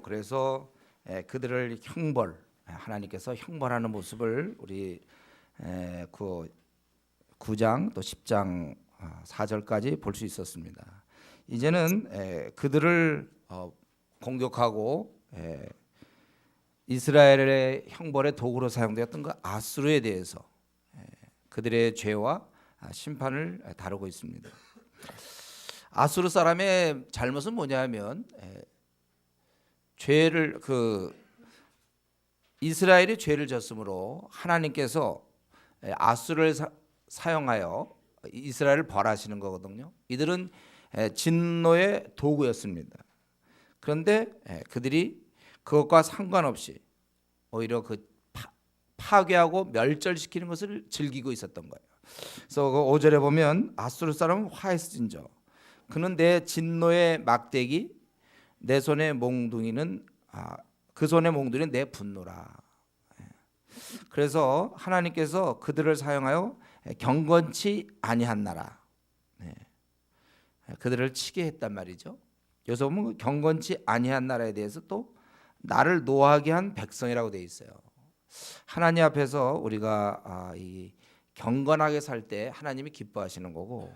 그래서 그들을 하나님께서 형벌하는 모습을 우리 그 9장 또 10장 4절까지 볼 수 있었습니다. 이제는 그들을 공격하고 이스라엘의 형벌의 도구로 사용되었던 그 아수르에 대해서 그들의 죄와 심판을 다루고 있습니다. 아수르 사람의 잘못은 뭐냐면 죄를 이스라엘이 죄를 졌으므로 하나님께서 아수르를 사용하여 이스라엘을 벌하시는 거거든요. 이들은 진노의 도구였습니다. 그런데 그들이 그것과 상관없이 오히려 그 파괴하고 멸절시키는 것을 즐기고 있었던 거예요. 그래서 그 5절에 보면 아수르 사람은 화했은저 그는 내 진노의 막대기 내 손의 몽둥이는 그 손의 몽둥이는 내 분노라. 그래서 하나님께서 그들을 사용하여 경건치 아니한 나라, 그들을 치게 했단 말이죠. 여기서 보면 경건치 아니한 나라에 대해서 또 나를 노하게 한 백성이라고 되어 있어요. 하나님 앞에서 우리가 이 경건하게 살 때 하나님이 기뻐하시는 거고,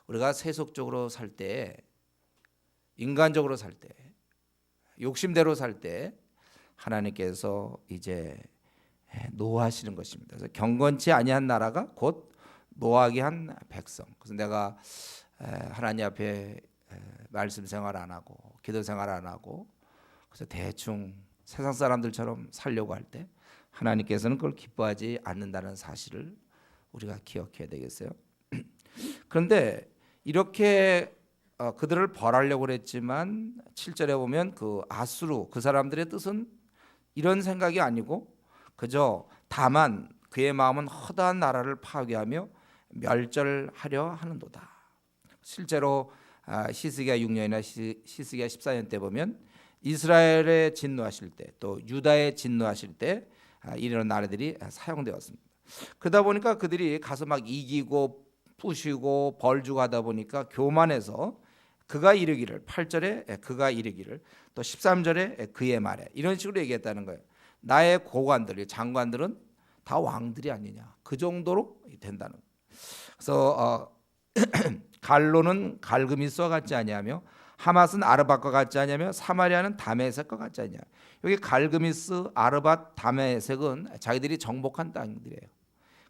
우리가 세속적으로 살 때, 인간적으로 살 때, 욕심대로 살 때 하나님께서 이제 노하시는 것입니다. 그래서 경건치 아니한 나라가 곧 노하게 한 백성. 그래서 내가 하나님 앞에 말씀 생활 안 하고 기도 생활 안 하고 그래서 대충 세상 사람들처럼 살려고 할 때 하나님께서는 그걸 기뻐하지 않는다는 사실을 우리가 기억해야 되겠어요. 그런데 이렇게 그들을 벌하려고 그랬지만 7절에 보면 그 아수르 그 사람들의 뜻은 이런 생각이 아니고 그저 다만 그의 마음은 허다한 나라를 파괴하며 멸절하려 하는도다. 실제로 히스기야 6년이나 히스기야 14년 때 보면 이스라엘에 진노하실 때 또 유다에 진노하실 때 이런 나라들이 사용되었습니다. 그러다 보니까 그들이 가서 막 이기고 부시고 벌주고 하다 보니까 교만해서 그가 이르기를 8절에 그가 이르기를 또 13절에 그의 말에 이런 식으로 얘기했다는 거예요. 나의 고관들 장관들은 다 왕들이 아니냐 그 정도로 된다는 거예요. 그래서 갈로는 갈그미스와 같지 아니하며 하맛은 아르밧과 같지 아니하며 사마리아는 다메섹과 같지 아니하며 여기 갈그미스 아르밧 다메섹은 자기들이 정복한 땅들이에요.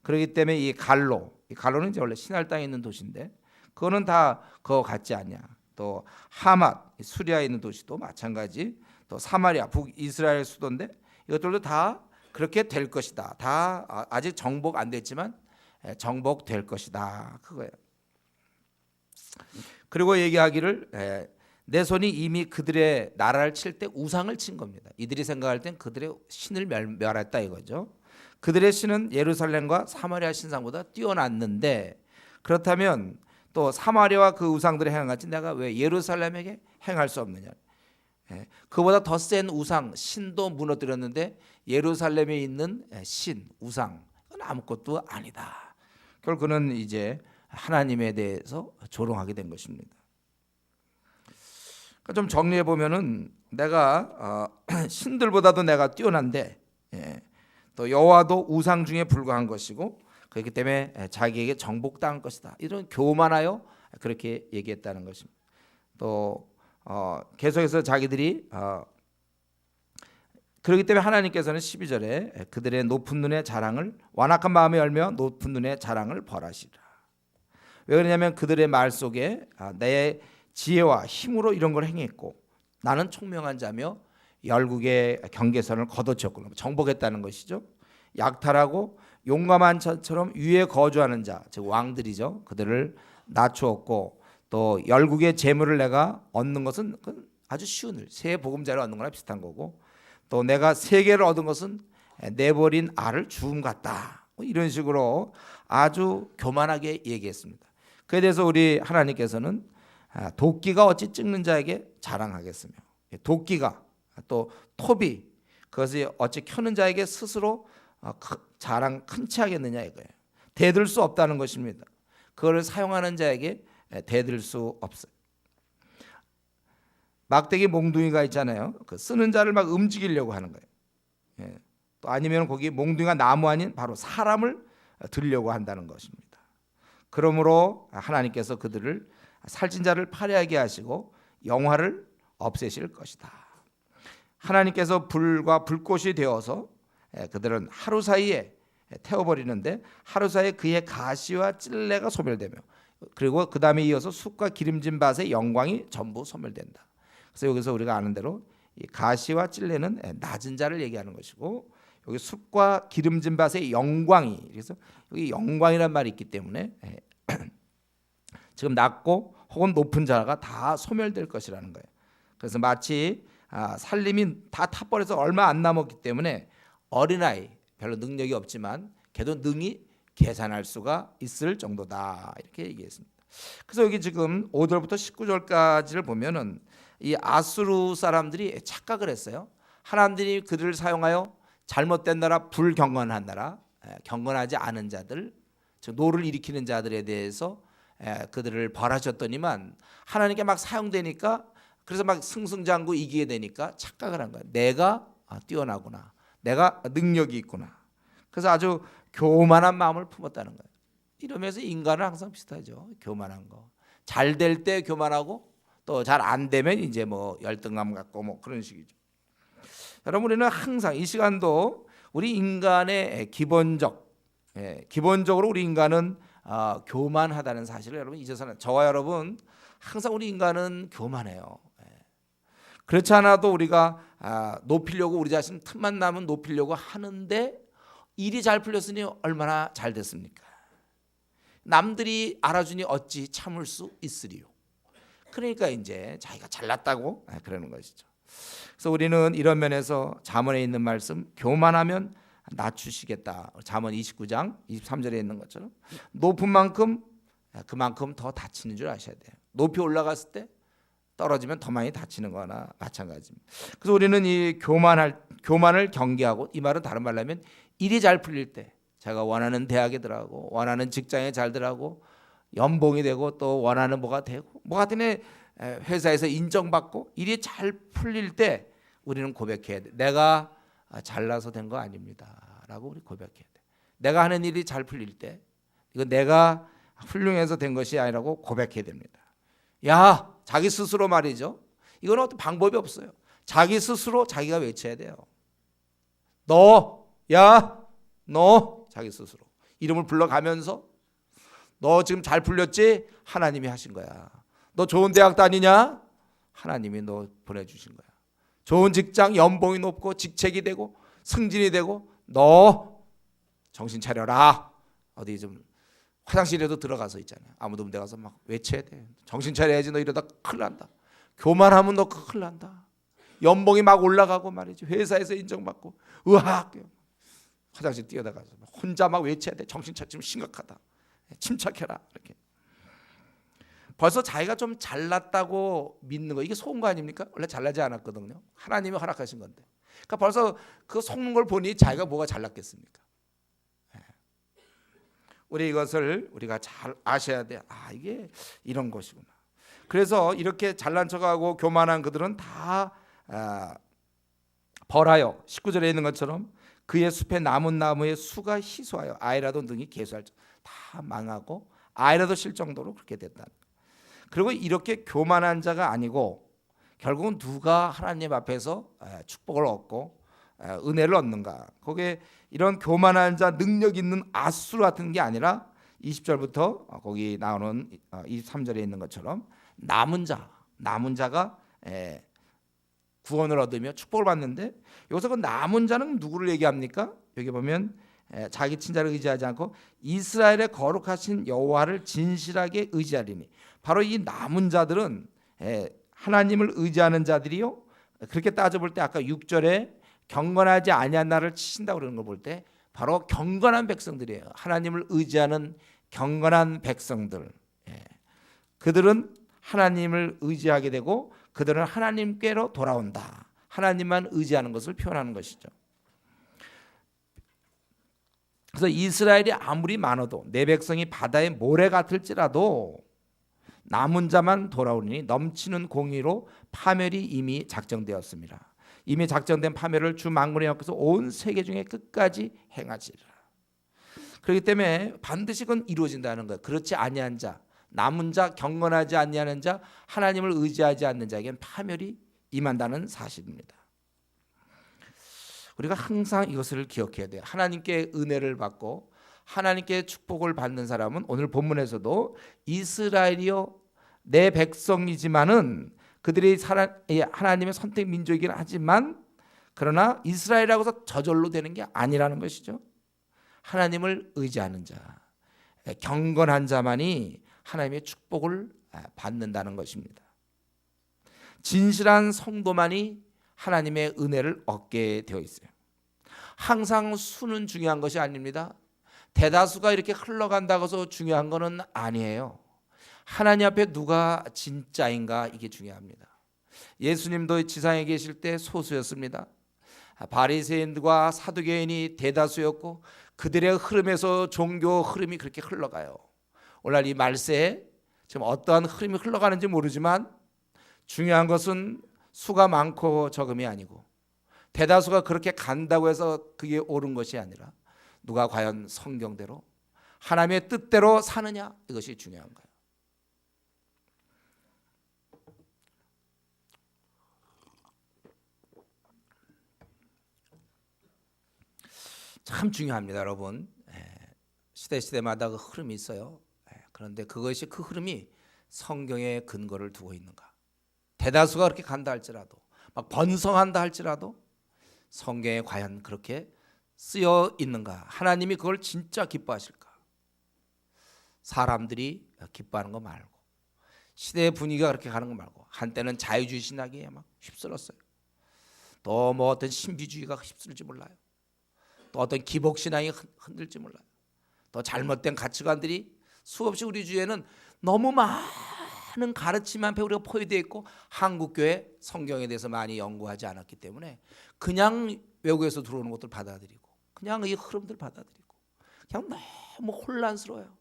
그렇기 때문에 이 갈로는 이제 원래 신할 땅에 있는 도시인데 그거는 다 그거 같지 않냐. 또 하맛 수리아에 있는 도시도 마찬가지. 또 사마리아 북이스라엘 수도인데 이것들도 다 그렇게 될 것이다. 다 아직 정복 안 됐지만 정복될 것이다. 그거예요. 그리고 얘기하기를 내 손이 이미 그들의 나라를 칠 때 우상을 친 겁니다. 이들이 생각할 땐 그들의 신을 멸했다 이거죠. 그들의 신은 예루살렘과 사마리아 신상보다 뛰어났는데 그렇다면 또 사마리아와 그 우상들의 행한 같이 내가 왜 예루살렘에게 행할 수 없느냐. 그보다 더 센 우상 신도 무너뜨렸는데 예루살렘에 있는 신 우상 그건 아무것도 아니다. 결국 그는 이제 하나님에 대해서 조롱하게 된 것입니다. 좀 정리해 보면은 내가 신들보다도 내가 뛰어난데 또 여호와도 우상 중에 불과한 것이고 그렇기 때문에 자기에게 정복당할 것이다. 이런 교만하여 그렇게 얘기했다는 것입니다. 또 계속해서 자기들이 그렇기 때문에 하나님께서는 12절에 그들의 높은 눈의 자랑을 완악한 마음에 열며 높은 눈의 자랑을 벌하시라. 왜 그러냐면 그들의 말 속에 내 지혜와 힘으로 이런 걸 행했고 나는 총명한 자며 열국의 경계선을 걷어쳤고 정복했다는 것이죠. 약탈하고 용감한 자처럼 위에 거주하는 자, 즉 왕들이죠. 그들을 낮추었고 또 열국의 재물을 내가 얻는 것은 아주 쉬운 일, 새 보금자리를 얻는 거나 비슷한 거고 또 내가 세계를 얻은 것은 내버린 알을 주움 같다. 이런 식으로 아주 교만하게 얘기했습니다. 그에 대해서 우리 하나님께서는 도끼가 어찌 찍는 자에게 자랑하겠으며 도끼가 또 톱이 그것이 어찌 켜는 자에게 스스로 자랑 큰 치 하겠느냐 이거예요. 대들 수 없다는 것입니다. 그걸 사용하는 자에게 대들 수 없어요. 막대기 몽둥이가 있잖아요. 그 쓰는 자를 막 움직이려고 하는 거예요. 예. 또 아니면 거기 몽둥이가 나무 아닌 바로 사람을 들려고 한다는 것입니다. 그러므로 하나님께서 그들을 살찐 자를 파리하게 하시고 영화를 없애실 것이다. 하나님께서 불과 불꽃이 되어서 그들은 하루 사이에 태워버리는데 하루 사이에 그의 가시와 찔레가 소멸되며 그리고 그 다음에 이어서 숯과 기름진 밭의 영광이 전부 소멸된다. 그래서 여기서 우리가 아는 대로 이 가시와 찔레는 낮은 자를 얘기하는 것이고 여기 숯과 기름진 밭의 영광이 그래서 여기 영광이란 말이 있기 때문에 지금 낮고 혹은 높은 자가 다 소멸될 것이라는 거예요. 그래서 마치 살림이 다 타버려서 얼마 안 남았기 때문에 어린아이 별로 능력이 없지만 걔도 능히 계산할 수가 있을 정도다 이렇게 얘기했습니다. 그래서 여기 지금 5절부터 19절까지를 보면은 이 아수르 사람들이 착각을 했어요. 하나님들이 그들을 사용하여 잘못된 나라, 불경건한 나라, 경건하지 않은 자들, 즉 노를 일으키는 자들에 대해서 그들을 벌하셨더니만 하나님께 막 사용되니까 그래서 막 승승장구 이기게 되니까 착각을 한 거예요. 내가 뛰어나구나, 내가 능력이 있구나. 그래서 아주 교만한 마음을 품었다는 거예요. 이러면서 인간은 항상 비슷하죠. 교만한 거. 잘 될 때 교만하고 또 잘 안 되면 이제 뭐 열등감 갖고 뭐 그런 식이죠. 여러분 우리는 항상 이 시간도 우리 인간의 기본적으로 우리 인간은 교만하다는 사실을 여러분 잊어서는 저와 여러분 항상 우리 인간은 교만해요. 그렇지 않아도 우리가 높이려고 우리 자신 틈만 나면 높이려고 하는데 일이 잘 풀렸으니 얼마나 잘 됐습니까? 남들이 알아주니 어찌 참을 수 있으리요. 그러니까 이제 자기가 잘났다고 그러는 것이죠. 그래서 우리는 이런 면에서 잠언에 있는 말씀 교만하면 낮추시겠다. 잠언 29장 23절에 있는 것처럼 높은 만큼 그만큼 더 다치는 줄 아셔야 돼요. 높이 올라갔을 때 떨어지면 더 많이 다치는 거나 마찬가지입니다. 그래서 우리는 이 교만을 경계하고 이 말은 다른 말로 하면 일이 잘 풀릴 때 제가 원하는 대학에 들어가고 원하는 직장에 잘 들어가고 연봉이 되고 또 원하는 뭐가 되고 뭐 하여튼 회사에서 인정받고 일이 잘 풀릴 때 우리는 고백해야 돼. 내가 잘나서 된 거 아닙니다 라고 우리 고백해야 돼. 내가 하는 일이 잘 풀릴 때 이거 내가 훌륭해서 된 것이 아니라고 고백해야 됩니다. 야 자기 스스로 말이죠. 이건 어떤 방법이 없어요. 자기 스스로 자기가 외쳐야 돼요. 너 자기 스스로 이름을 불러가면서 너 지금 잘 풀렸지? 하나님이 하신 거야. 너 좋은 대학 다니냐? 하나님이 너 보내주신 거야. 좋은 직장 연봉이 높고 직책이 되고 승진이 되고 너 정신 차려라. 어디 좀 화장실에도 들어가서 있잖아요. 아무도 없는 데 가서 막 외쳐야 돼. 정신 차려야지. 너 이러다 큰일 난다. 교만하면 너 큰일 난다. 연봉이 막 올라가고 말이지. 회사에서 인정받고 으악 화장실 뛰어나가서 혼자 막 외쳐야 돼. 정신 차리면 심각하다. 침착해라. 이렇게. 벌써 자기가 좀 잘났다고 믿는 거 이게 속은 거 아닙니까? 원래 잘나지 않았거든요. 하나님이 허락하신 건데. 그러니까 벌써 그 속는 걸 보니 자기가 뭐가 잘났겠습니까? 우리 이것을 우리가 잘 아셔야 돼. 이게 이런 것이구나. 그래서 이렇게 잘난 척하고 교만한 그들은 다 벌하여 19절에 있는 것처럼 그의 숲에 남은 나무의 수가 희소하여 아이라도 능히 계수할 다 망하고 아이라도 실 정도로 그렇게 됐다. 그리고 이렇게 교만한 자가 아니고 결국은 누가 하나님 앞에서 축복을 얻고 은혜를 얻는가? 거기에 이런 교만한 자 능력 있는 아수르 같은 게 아니라 20절부터 거기 나오는 23절에 있는 것처럼 남은 자가 구원을 얻으며 축복을 받는데 여기서 그 남은 자는 누구를 얘기합니까? 여기 보면 자기 친자를 의지하지 않고 이스라엘의 거룩하신 여호와를 진실하게 의지하리니 바로 이 남은 자들은 하나님을 의지하는 자들이요. 그렇게 따져볼 때 아까 6절에 경건하지 아니한 나를 치신다고 그러는 걸 볼 때 바로 경건한 백성들이에요. 하나님을 의지하는 경건한 백성들. 그들은 하나님을 의지하게 되고 그들은 하나님께로 돌아온다. 하나님만 의지하는 것을 표현하는 것이죠. 그래서 이스라엘이 아무리 많아도 내 백성이 바다의 모래 같을지라도 남은 자만 돌아오니 넘치는 공의로 파멸이 이미 작정되었습니다. 이미 작정된 파멸을 주 만군의 여호와께서 온 세계 중에 끝까지 행하시리라. 그렇기 때문에 반드시 그건 이루어진다는 거예요. 그렇지 아니한 자, 남은 자, 경건하지 아니하는 자, 하나님을 의지하지 않는 자에게는 파멸이 임한다는 사실입니다. 우리가 항상 이것을 기억해야 돼요. 하나님께 은혜를 받고 하나님께 축복을 받는 사람은 오늘 본문에서도 이스라엘이요 내 백성이지만은 그들이 하나님의 선택 민족이긴 하지만 그러나 이스라엘이라고 해서 저절로 되는 게 아니라는 것이죠. 하나님을 의지하는 자, 경건한 자만이 하나님의 축복을 받는다는 것입니다. 진실한 성도만이 하나님의 은혜를 얻게 되어 있어요. 항상 수는 중요한 것이 아닙니다. 대다수가 이렇게 흘러간다고 해서 중요한 것은 아니에요. 하나님 앞에 누가 진짜인가 이게 중요합니다. 예수님도 지상에 계실 때 소수였습니다. 바리새인들과 사두개인이 대다수였고 그들의 흐름에서 종교 흐름이 그렇게 흘러가요. 오늘 이 말세에 지금 어떠한 흐름이 흘러가는지 모르지만 중요한 것은 수가 많고 적음이 아니고 대다수가 그렇게 간다고 해서 그게 옳은 것이 아니라 누가 과연 성경대로 하나님의 뜻대로 사느냐 이것이 중요한 거예요. 참 중요합니다, 여러분. 시대마다 그 흐름이 있어요. 그런데 그것이 그 흐름이 성경의 근거를 두고 있는가? 대다수가 그렇게 간다 할지라도 막 번성한다 할지라도 성경에 과연 그렇게 쓰여 있는가? 하나님이 그걸 진짜 기뻐하실까? 사람들이 기뻐하는 거 말고 시대의 분위기가 그렇게 가는 거 말고 한때는 자유주의 신학에 막 휩쓸었어요. 또 뭐 어떤 신비주의가 휩쓸지 몰라요. 또 어떤 기복신앙이 흔들지 몰라요. 또 잘못된 가치관들이 수없이 우리 주위에는 너무 많은 가르침만 우리가 포위되어 있고 한국교회 성경에 대해서 많이 연구하지 않았기 때문에 그냥 외국에서 들어오는 것들 받아들이고 그냥 이 흐름들 받아들이고 그냥 너무 혼란스러워요.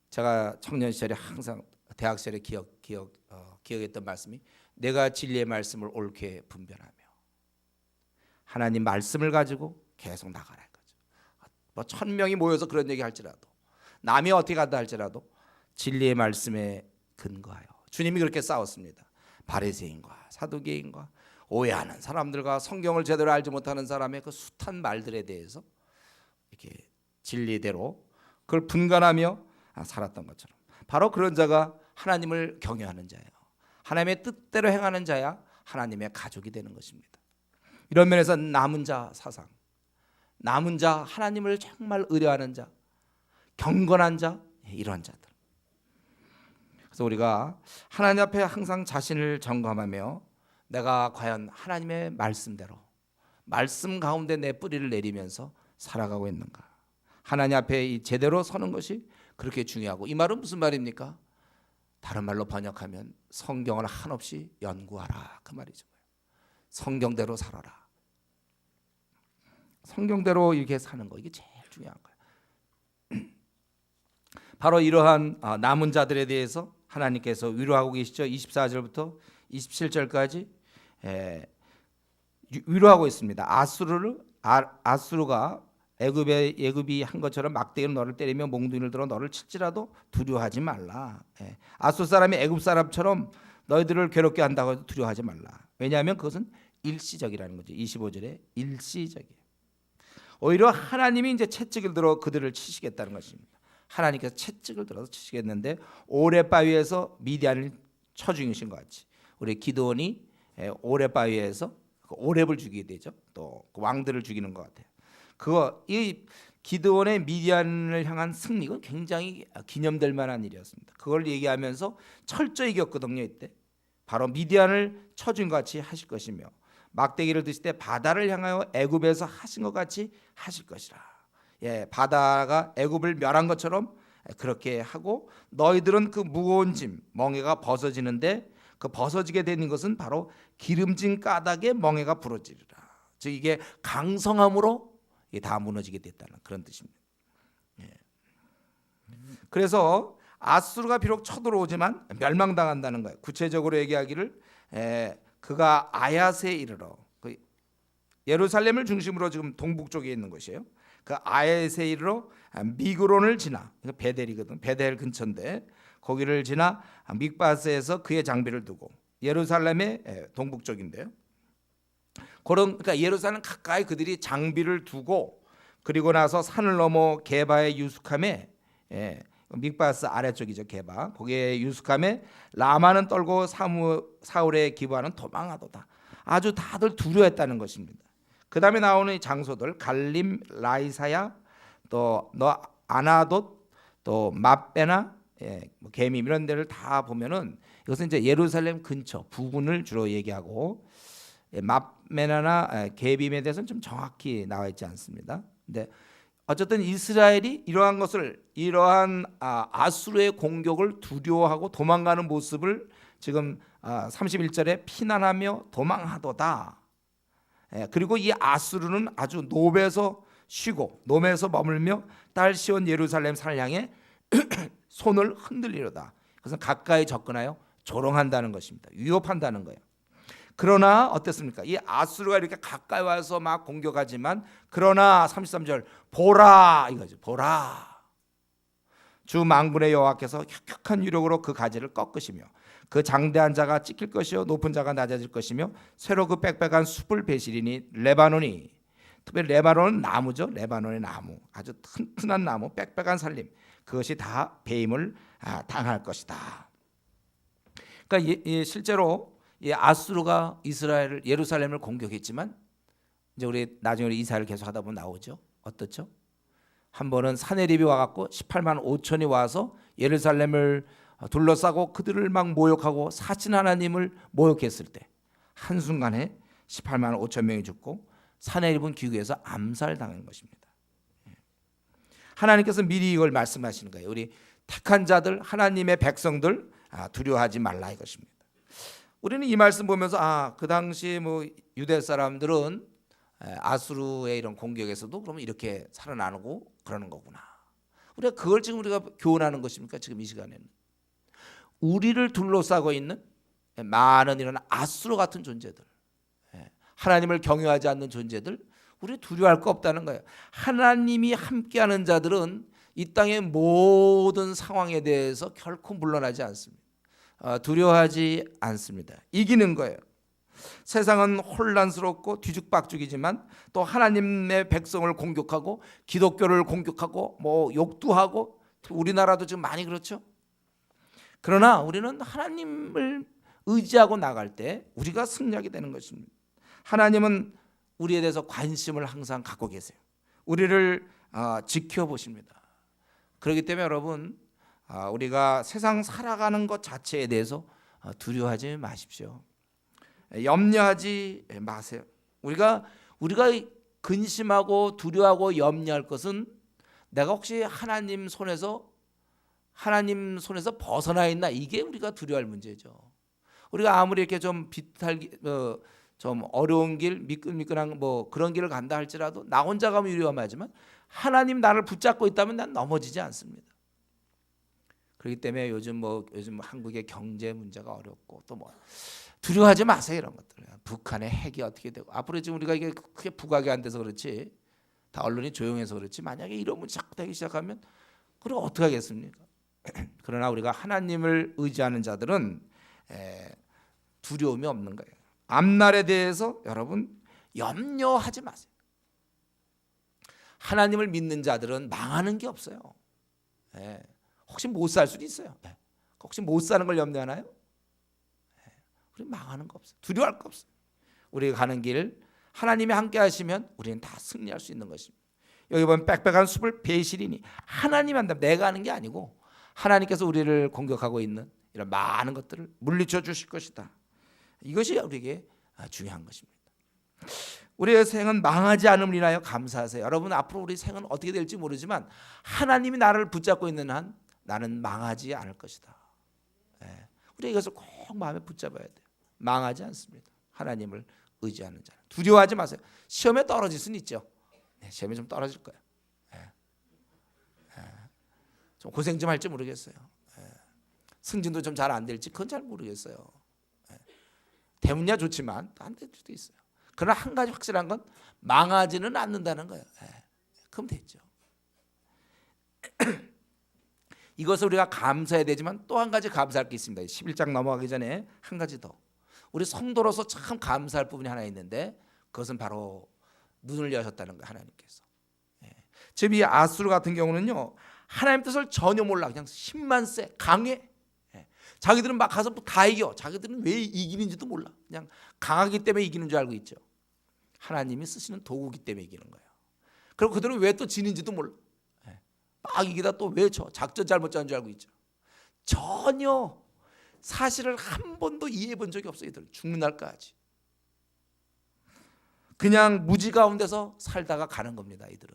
제가 청년 시절에 항상 대학 시절에 기억했던 말씀이 내가 진리의 말씀을 옳게 분별하며 하나님 말씀을 가지고 계속 나가라 거죠. 뭐 1000명이 모여서 그런 얘기 할지라도 남이 어떻게 한다 할지라도 진리의 말씀에 근거하여 주님이 그렇게 싸웠습니다. 바리새인과 사두개인과 오해하는 사람들과 성경을 제대로 알지 못하는 사람의 그 숱한 말들에 대해서 이렇게 진리대로 그걸 분간하며 살았던 것처럼 바로 그런 자가 하나님을 경외하는 자예요. 하나님의 뜻대로 행하는 자야 하나님의 가족이 되는 것입니다. 이런 면에서 남은 자 사상, 남은 자 하나님을 정말 의뢰하는 자, 경건한 자 이런 자들. 그래서 우리가 하나님 앞에 항상 자신을 점검하며 내가 과연 하나님의 말씀대로 말씀 가운데 내 뿌리를 내리면서 살아가고 있는가? 하나님 앞에 제대로 서는 것이 그렇게 중요하고 이 말은 무슨 말입니까? 다른 말로 번역하면 성경을 한없이 연구하라 그 말이죠. 성경대로 살아라. 성경대로 이렇게 사는 거 이게 제일 중요한 거예요. 바로 이러한 남은 자들에 대해서 하나님께서 위로하고 계시죠. 24절부터 27절까지 위로하고 있습니다. 아수르가 애굽이 한 것처럼 막대기로 너를 때리며 몽둥이를 들어 너를 칠지라도 두려워하지 말라. 아수르 사람이 애굽 사람처럼 너희들을 괴롭게 한다고 해도 두려워하지 말라. 왜냐하면 그것은 일시적이라는 거죠. 25절에 일시적이에요. 오히려 하나님이 이제 채찍을 들어 그들을 치시겠다는 것입니다. 하나님께서 채찍을 들어서 치시겠는데 오레바위에서 미디안을 쳐 죽이신 것 같이 우리 기드온이 오레바위에서 오렙을 죽이게 되죠. 또 그 왕들을 죽이는 것 같아요. 이 기드온의 미디안을 향한 승리가 굉장히 기념될 만한 일이었습니다. 그걸 얘기하면서 철저히 이겼거든요. 이때 바로 미디안을 쳐 죽인 것 같이 하실 것이며 막대기를 드실 때 바다를 향하여 애굽에서 하신 것 같이 하실 것이라. 바다가 애굽을 멸한 것처럼 그렇게 하고 너희들은 그 무거운 짐 멍에가 벗어지는데 그 벗어지게 되는 것은 바로 기름진 까닭에 멍에가 부러지리라. 즉 이게 강성함으로 다 무너지게 됐다는 그런 뜻입니다. 그래서 아수르가 비록 쳐들어오지만 멸망당한다는 거예요. 구체적으로 얘기하기를 그가 아얏에 이르러, 그 예루살렘을 중심으로 지금 동북 쪽에 있는 곳이에요. 그 아얏에 이르러 미그론을 지나, 베델이거든. 베델 근처인데 거기를 지나 믹바스에서 그의 장비를 두고, 예루살렘의 동북 쪽인데요. 그러니까 예루살렘 가까이 그들이 장비를 두고, 그리고 나서 산을 넘어 게바에 유숙함에, 믹바스 아래쪽이죠. 게바 거기에 유숙함에 라마는 떨고 사울의 기부하는 도망하도다. 아주 다들 두려워했다는 것입니다. 그 다음에 나오는 이 장소들 갈림, 라이사야, 또 아나돗, 또 맙베나, 게밈 이런 데를 다 보면은 이것은 이제 예루살렘 근처 부근을 주로 얘기하고, 맙메나나 게빔에 대해서는 좀 정확히 나와 있지 않습니다. 근데 어쨌든 이스라엘이 이러한 아수르의 공격을 두려워하고 도망가는 모습을 지금 31절에 피난하며 도망하도다. 그리고 이 아수르는 아주 노베에서 쉬고 노메에서 머물며 딸 시온 예루살렘 산을 향해 손을 흔들리로다. 그래서 가까이 접근하여 조롱한다는 것입니다. 위협한다는 거예요. 그러나 어땠습니까? 이 아수르가 이렇게 가까이 와서 막 공격하지만, 그러나 33절 보라 이거죠. 보라, 주 만군의 여호와께서 혁혁한 유력으로 그 가지를 꺾으시며 그 장대한 자가 찢길 것이요 높은 자가 낮아질 것이며 새로 그 빽빽한 숲을 베시리니 레바논이, 특별히 레바논은 나무죠. 레바논의 나무, 아주 튼튼한 나무, 빽빽한 살림, 그것이 다 배임을 당할 것이다. 그러니까 실제로 이 아수르가 이스라엘을, 예루살렘을 공격했지만, 이제 우리 나중에 이사를 계속하다 보면 나오죠. 어떻죠? 한 번은 사내립이 와갖고 18만 5천이 와서 예루살렘을 둘러싸고 그들을 막 모욕하고 사신 하나님을 모욕했을 때 한순간에 18만 5천 명이 죽고 사내립은 귀국해서 암살당한 것입니다. 하나님께서 미리 이걸 말씀하시는 거예요. 우리 택한 자들, 하나님의 백성들 두려워하지 말라 이것입니다. 우리는 이 말씀 보면서 그 당시 뭐 유대 사람들은 아수르의 이런 공격에서도 그러면 이렇게 살아나고 그러는 거구나. 우리가 그걸 지금 우리가 교훈하는 것입니까? 지금 이 시간에는 우리를 둘러싸고 있는 많은 이런 아수르 같은 존재들, 하나님을 경외하지 않는 존재들, 우리 두려워할 거 없다는 거예요. 하나님이 함께하는 자들은 이 땅의 모든 상황에 대해서 결코 물러나지 않습니다. 두려워하지 않습니다. 이기는 거예요. 세상은 혼란스럽고 뒤죽박죽이지만 또 하나님의 백성을 공격하고 기독교를 공격하고 뭐 욕도 하고, 우리나라도 지금 많이 그렇죠. 그러나 우리는 하나님을 의지하고 나갈 때 우리가 승리하게 되는 것입니다. 하나님은 우리에 대해서 관심을 항상 갖고 계세요. 우리를 지켜보십니다. 그렇기 때문에 여러분, 우리가 세상 살아가는 것 자체에 대해서 두려워하지 마십시오. 염려하지 마세요. 우리가 근심하고 두려워하고 염려할 것은 내가 혹시 하나님 손에서 벗어나 있나, 이게 우리가 두려워할 문제죠. 우리가 아무리 이렇게 좀 좀 어려운 길, 미끈미끈한 뭐 그런 길을 간다 할지라도 나 혼자 가면 위험하지만 하나님 나를 붙잡고 있다면 난 넘어지지 않습니다. 그렇기 때문에 요즘 한국의 경제 문제가 어렵고 또 뭐 두려워하지 마세요. 이런 것들. 북한의 핵이 어떻게 되고, 앞으로 지금 우리가 이게 크게 부각이 안 돼서 그렇지, 다 언론이 조용해서 그렇지, 만약에 이런 문제 자꾸 되기 시작하면 그럼 어떻게 하겠습니까? 그러나 우리가 하나님을 의지하는 자들은 두려움이 없는 거예요. 앞날에 대해서 여러분 염려하지 마세요. 하나님을 믿는 자들은 망하는 게 없어요. 혹시 못 살 수도 있어요. 혹시 못 사는 걸 염려하나요? 우리 망하는 거 없어요. 두려워할 거 없어요. 우리가 가는 길 하나님이 함께 하시면 우리는 다 승리할 수 있는 것입니다. 여기 보면 빽빽한 숲을 베시리니, 하나님 한다면 내가 하는 게 아니고 하나님께서 우리를 공격하고 있는 이런 많은 것들을 물리쳐 주실 것이다. 이것이 우리에게 중요한 것입니다. 우리의 생은 망하지 않음을 인하여 감사하세요. 여러분, 앞으로 우리 생은 어떻게 될지 모르지만 하나님이 나를 붙잡고 있는 한 나는 망하지 않을 것이다. 우리가 이것을 꼭 마음에 붙잡아야 돼요. 망하지 않습니다. 하나님을 의지하는 자. 두려워하지 마세요. 시험에 떨어질 수는 있죠. 시험에 좀 떨어질 거예요. 좀 고생 좀 할지 모르겠어요. 승진도 좀 잘 안 될지 그건 잘 모르겠어요. 되면야 좋지만 안 될 수도 있어요. 그러나 한 가지 확실한 건 망하지는 않는다는 거예요. 그럼 됐죠. 이것을 우리가 감사해야 되지만 또 한 가지 감사할 게 있습니다. 11장 넘어가기 전에 한 가지 더. 우리 성도로서 참 감사할 부분이 하나 있는데 그것은 바로 눈을 여셨다는 거예요. 하나님께서. 지금 이 아수르 같은 경우는요, 하나님 뜻을 전혀 몰라. 그냥 힘만 세, 강해. 자기들은 막 가서 다 이겨. 자기들은 왜 이기는지도 몰라. 그냥 강하기 때문에 이기는 줄 알고 있죠. 하나님이 쓰시는 도구기 때문에 이기는 거예요. 그리고 그들은 왜 또 지는지도 몰라. 막 이기다 또 왜 져? 작전 잘못 짜는 줄 알고 있죠. 전혀 사실을 한 번도 이해해 본 적이 없어요. 이들 죽는 날까지 그냥 무지 가운데서 살다가 가는 겁니다. 이들은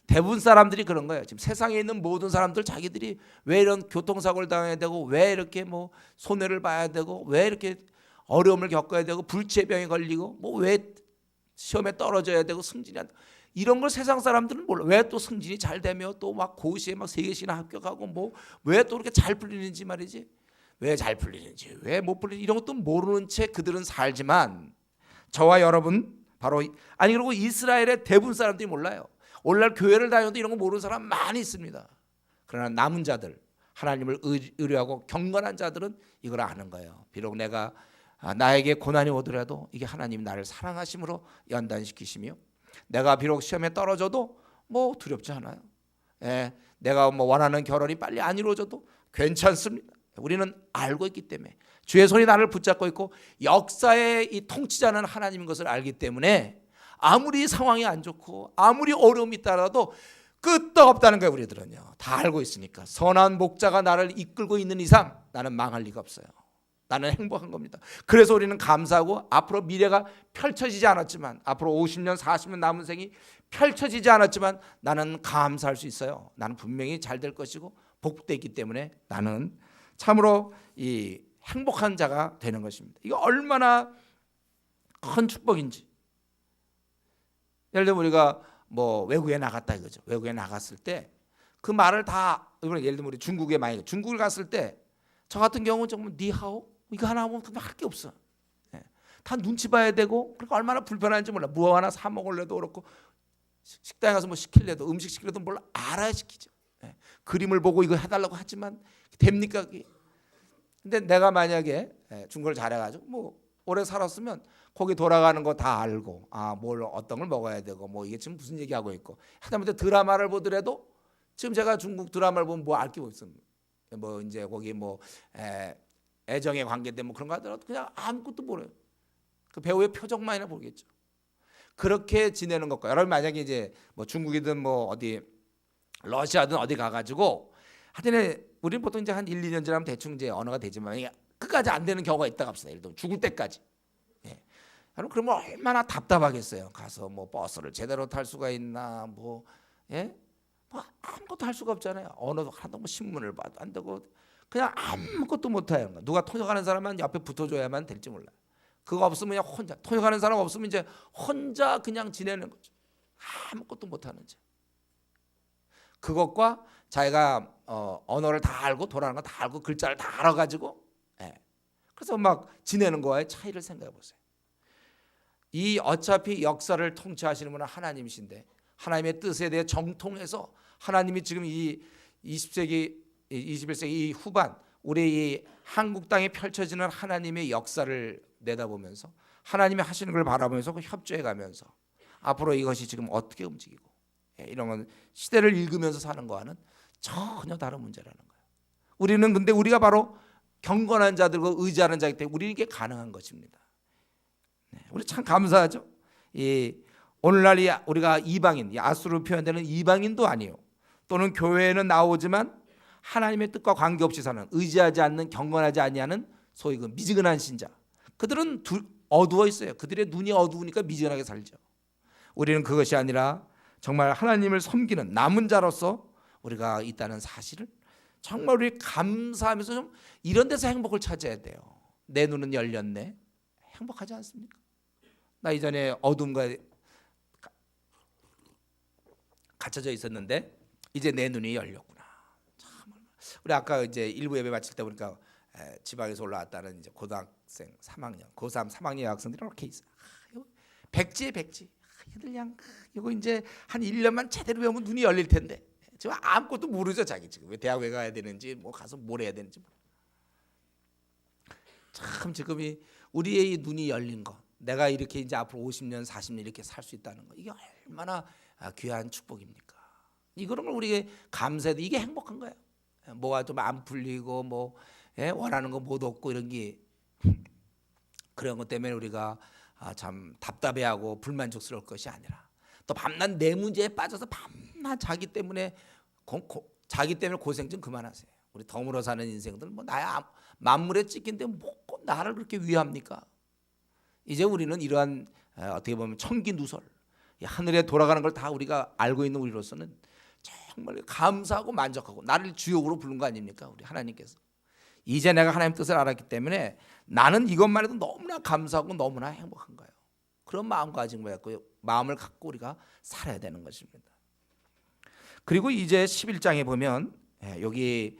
대부분 사람들이 그런 거예요. 지금 세상에 있는 모든 사람들 자기들이 왜 이런 교통사고를 당해야 되고 왜 이렇게 뭐 손해를 봐야 되고 왜 이렇게 어려움을 겪어야 되고 불치병에 걸리고 뭐 왜 시험에 떨어져야 되고 승진이 안 되고 이런 걸 세상 사람들은 몰라. 왜 또 승진이 잘 되며 또 막 고시에 막 3개씩이나 합격하고 뭐 왜 또 그렇게 잘 풀리는지 말이지. 왜 잘 풀리는지 왜 못 풀리는지 이런 것도 모르는 채 그들은 살지만 저와 여러분 바로 아니 그리고 이스라엘의 대부분 사람들이 몰라요. 오늘날 교회를 다녀도 이런 거 모르는 사람 많이 있습니다. 그러나 남은 자들 하나님을 의뢰하고 경건한 자들은 이걸 아는 거예요. 비록 내가 나에게 고난이 오더라도 이게 하나님이 나를 사랑하심으로 연단시키시며 내가 비록 시험에 떨어져도 뭐 두렵지 않아요. 내가 뭐 원하는 결혼이 빨리 안 이루어져도 괜찮습니다. 우리는 알고 있기 때문에 주의 손이 나를 붙잡고 있고 역사의 이 통치자는 하나님인 것을 알기 때문에 아무리 상황이 안 좋고 아무리 어려움이 있더라도 끄떡없다는 거예요. 우리들은요 다 알고 있으니까 선한 목자가 나를 이끌고 있는 이상 나는 망할 리가 없어요. 나는 행복한 겁니다. 그래서 우리는 감사하고 앞으로 미래가 펼쳐지지 않았지만 앞으로 50년 40년 남은 생이 펼쳐지지 않았지만 나는 감사할 수 있어요. 나는 분명히 잘 될 것이고 복되기 때문에 나는 참으로 이 행복한 자가 되는 것입니다. 이거 얼마나 큰 축복인지. 예를 들면 우리가 뭐 외국에 나갔다 이거죠. 외국에 나갔을 때 그 말을 다 예를 들면 우리 중국에 많이 중국을 갔을 때 저 같은 경우는 정말 니하오 이거 하나 하면 할 게 없어. 다 눈치 봐야 되고 그러니까 얼마나 불편한지 몰라. 뭐 하나 사 먹을래도 그렇고 식당에 가서 뭐 시킬래도 음식 시킬래도 몰라 알아야 시키죠. 그림을 보고 이거 해달라고 하지만 됩니까 그게? 근데 내가 만약에 중국을 잘해가지고 뭐 오래 살았으면 거기 돌아가는 거 다 알고 뭘 어떤 걸 먹어야 되고 뭐 이게 지금 무슨 얘기하고 있고 하다못해 드라마를 보더라도 지금 제가 중국 드라마를 보면 뭐 알 게 없습니다. 뭐 이제 거기 뭐 애정의 관계 때문에 그런 거 하더라도 그냥 아무것도 모르요. 그 배우의 표정만이나 보겠죠. 그렇게 지내는 것과 여러분 만약에 이제 뭐 중국이든 뭐 어디 러시아든 어디 가가지고 하여튼 우리는 보통 이제 한 1, 2년 지나면 대충 이제 언어가 되지만 끝까지 안 되는 경우가 있다고 합시다. 예를 들면 죽을 때까지. 여러분 그러면 얼마나 답답하겠어요. 가서 뭐 버스를 제대로 탈 수가 있나 뭐 뭐 아무것도 할 수가 없잖아요. 언어도 하나도 뭐 신문을 봐도 안 되고 그냥 아무것도 못 해요. 누가 통역하는 사람은 옆에 붙어줘야만 될지 몰라. 그거 없으면 그냥 혼자 통역하는 사람 없으면 이제 혼자 그냥 지내는 거죠. 아무것도 못 하는 채. 그것과 자기가 언어를 다 알고 돌아가는 거 다 알고 글자를 다 알아가지고 그래서 막 지내는 거와의 차이를 생각해 보세요. 이 어차피 역사를 통치하시는 분은 하나님이신데 하나님의 뜻에 대해 정통해서 하나님이 지금 이 20세기 21세기 이 후반 우리 이 한국 땅에 펼쳐지는 하나님의 역사를 내다보면서 하나님이 하시는 걸 바라보면서 협조해 가면서 앞으로 이것이 지금 어떻게 움직이고 이런 건 시대를 읽으면서 사는 거와는 전혀 다른 문제라는 거예요. 우리는 근데 우리가 바로 경건한 자들과 의지하는 자이기 때문에 우리는 이게 가능한 것입니다. 우리 참 감사하죠. 오늘날 우리가 이방인, 아수르 표현되는 이방인도 아니요. 또는 교회에는 나오지만 하나님의 뜻과 관계없이 사는 의지하지 않는 경건하지 아니하는 소위 그 미지근한 신자. 그들은 어두워 있어요. 그들의 눈이 어두우니까 미지근하게 살죠. 우리는 그것이 아니라 정말 하나님을 섬기는 남은 자로서 우리가 있다는 사실을 정말 우리 감사하면서 좀 이런 데서 행복을 찾아야 돼요. 내 눈은 열렸네. 행복하지 않습니까? 나 이전에 어둠과 갇혀져 있었는데 이제 내 눈이 열렸구나. 참 우리 아까 이제 일부 예배 마칠 때 보니까 지방에서 올라왔다는 이제 고등학생 3학년, 고3 3학년 학생들이 이렇게 있어. 백지에 백지. 얘들 그냥 이거 이제 한 1년만 제대로 배우면 눈이 열릴 텐데 지금 아무것도 모르죠. 자기 지금 왜 대학 왜 가야 되는지 뭐 가서 뭘 해야 되는지. 참 지금이 우리의 이 눈이 열린 거, 내가 이렇게 이제 앞으로 50년 40년 이렇게 살 수 있다는 거, 이게 얼마나 귀한 축복입니까? 이거는 우리가 감사해도 이게 행복한 거예요. 뭐가 좀 안 풀리고 뭐 원하는 거 못 얻고 이런 게 그런 것 때문에 우리가 참 답답해하고 불만족스러울 것이 아니라 또 밤낮 내 문제에 빠져서 밤낮 자기 때문에 고생 좀 그만하세요. 우리 덤으로 사는 인생들 뭐 나야 만물에 찢긴데 뭐 꼭 나를 그렇게 위합니까? 이제 우리는 이러한 어떻게 보면 천기누설 하늘에 돌아가는 걸 다 우리가 알고 있는 우리로서는 정말 감사하고 만족하고 나를 주역으로 부른 거 아닙니까? 우리 하나님께서 이제 내가 하나님 뜻을 알았기 때문에 나는 이것만 해도 너무나 감사하고 너무나 행복한 거예요. 그런 마음을 갖고 우리가 살아야 되는 것입니다. 그리고 이제 11장에 보면 여기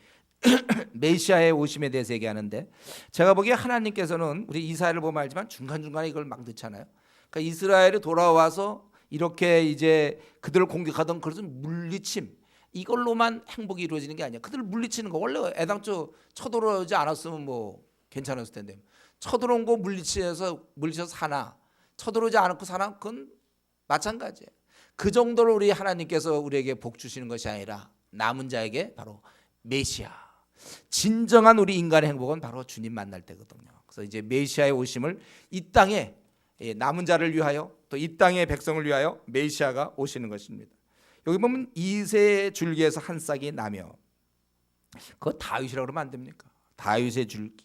메시아의 오심에 대해서 얘기하는데, 제가 보기에 하나님께서는 우리 이사야를 보면 알지만 중간중간에 이걸 막 넣잖아요. 그러니까 이스라엘이 돌아와서 이렇게 이제 그들을 공격하던 그런 물리침, 이걸로만 행복이 이루어지는 게 아니야. 그들을 물리치는 거, 원래 애당초 쳐들어오지 않았으면 뭐 괜찮았을 텐데 쳐들어온 거 물리쳐서 사나, 쳐들어오지 않고 사나, 그건 마찬가지예요. 그 정도로 우리 하나님께서 우리에게 복 주시는 것이 아니라 남은 자에게 바로 메시아, 진정한 우리 인간의 행복은 바로 주님 만날 때거든요. 그래서 이제 메시아의 오심을 이 땅에 남은 자를 위하여 또 이 땅의 백성을 위하여 메시아가 오시는 것입니다. 여기 보면 이새 줄기에서 한 싹이 나며, 그거 다윗이라고 그러면 안 됩니까? 다윗의 줄기.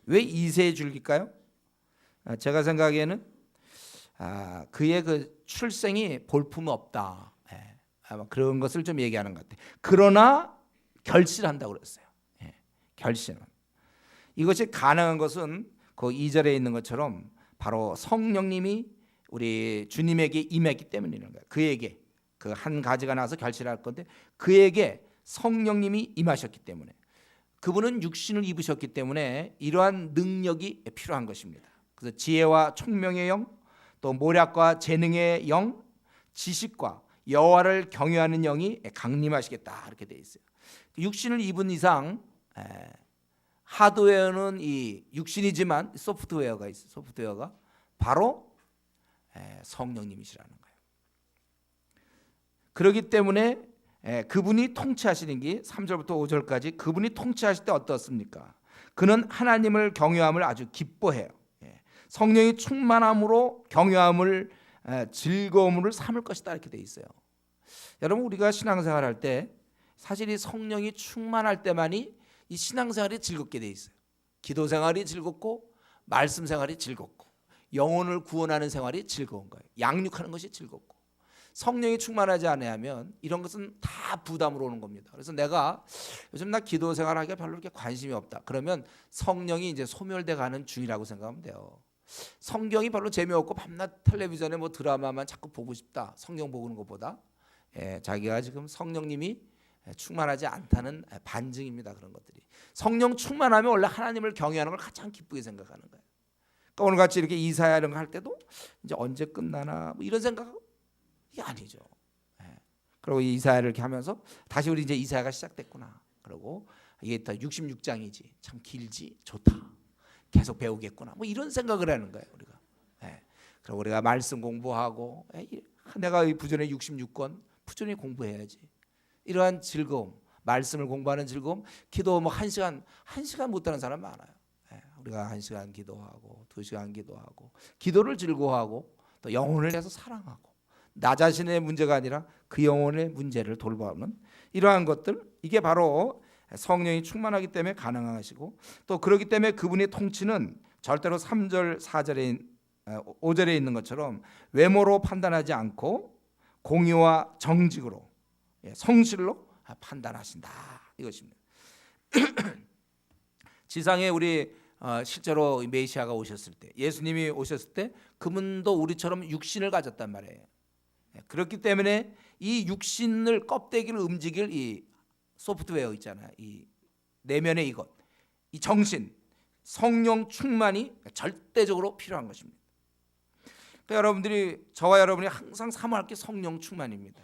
왜 이새의 줄기일까요? 제가 생각에는 그의 그 출생이 볼품 없다, 아마 그런 것을 좀 얘기하는 것 같아요. 그러나 결실한다고 그랬어요. 결실. 이것이 가능한 것은 그 2절에 있는 것처럼 바로 성령님이 우리 주님에게 임했기 때문이라는 거예요. 그에게 그 한 가지가 나서 결실할 건데 그에게 성령님이 임하셨기 때문에, 그분은 육신을 입으셨기 때문에 이러한 능력이 필요한 것입니다. 그래서 지혜와 총명의 영, 또 모략과 재능의 영, 지식과 여호와를 경외하는 영이 강림하시겠다, 이렇게 돼 있어요. 육신을 입은 이상 하드웨어는 이 육신이지만 소프트웨어가 있어요. 소프트웨어가 바로 성령님이시라는 거예요. 그렇기 때문에 그분이 통치하시는 게 3절부터 5절까지 그분이 통치하실 때 어떻습니까? 그는 하나님을 경외함을 아주 기뻐해요. 성령이 충만함으로 경외함을 즐거움으로 삼을 것이다, 이렇게 돼 있어요. 여러분, 우리가 신앙생활할 때 사실 이 성령이 충만할 때만이 이 신앙생활이 즐겁게 돼 있어요. 기도생활이 즐겁고 말씀생활이 즐겁고 영혼을 구원하는 생활이 즐거운 거예요. 양육하는 것이 즐겁고. 성령이 충만하지 않으면 이런 것은 다 부담으로 오는 겁니다. 그래서 내가 요즘 나 기도생활하기가 별로 그렇게 관심이 없다, 그러면 성령이 이제 소멸돼 가는 중이라고 생각하면 돼요. 성경이 별로 재미없고 밤낮 텔레비전에 뭐 드라마만 자꾸 보고 싶다, 성경 보는 것보다 자기가 지금 성령님이 충만하지 않다는 반증입니다. 그런 것들이. 성령 충만하면 원래 하나님을 경외하는 걸 가장 기쁘게 생각하는 거예요. 그러니까 오늘같이 이렇게 이사야 이런 거 할 때도 이제 언제 끝나나 뭐 이런 생각이 아니죠. 그리고 이사야를 이렇게 하면서 다시 우리 이제 이사야가 시작됐구나. 그리고 이게 다 66장이지, 참 길지, 좋다, 계속 배우겠구나, 뭐 이런 생각을 하는 거예요, 우리가. 그리고 우리가 말씀 공부하고 내가 이 부전에 66권 부전히 공부해야지. 이러한 즐거움, 말씀을 공부하는 즐거움, 기도 뭐 1시간 못하는 사람 많아요. 우리가 1시간 기도하고 2시간 기도하고 기도를 즐거워하고 또 영혼을 내서 사랑하고 나 자신의 문제가 아니라 그 영혼의 문제를 돌보는 이러한 것들, 이게 바로 성령이 충만하기 때문에 가능한 것이고, 또 그렇기 때문에 그분의 통치는 절대로 3절 4절에 5절에 있는 것처럼 외모로 판단하지 않고 공의와 정직으로 성실로 판단하신다, 이것입니다. 지상에 우리 실제로 메시아가 오셨을 때, 예수님이 오셨을 때 그분도 우리처럼 육신을 가졌단 말이에요. 그렇기 때문에 이 육신을 껍데기를 움직일 이 소프트웨어 있잖아요, 이 내면의 이 정신, 성령 충만이 절대적으로 필요한 것입니다. 그러니까 여러분들이, 저와 여러분이 항상 사모할 게 성령 충만입니다.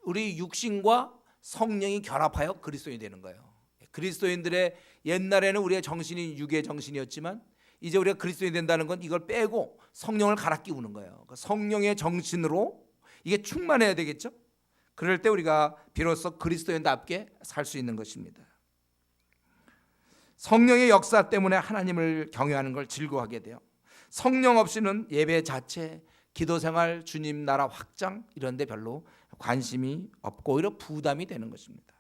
우리 육신과 성령이 결합하여 그리스도인이 되는 거예요. 그리스도인들의, 옛날에는 우리의 정신이 육의 정신이었지만 이제 우리가 그리스도인이 된다는 건 이걸 빼고 성령을 갈아 끼우는 거예요. 성령의 정신으로 이게 충만해야 되겠죠. 그럴 때 우리가 비로소 그리스도인답게 살 수 있는 것입니다. 성령의 역사 때문에 하나님을 경외하는 걸 즐거워하게 돼요. 성령 없이는 예배 자체, 기도생활, 주님 나라 확장 이런 데 별로 관심이 없고 오히려 부담이 되는 것입니다.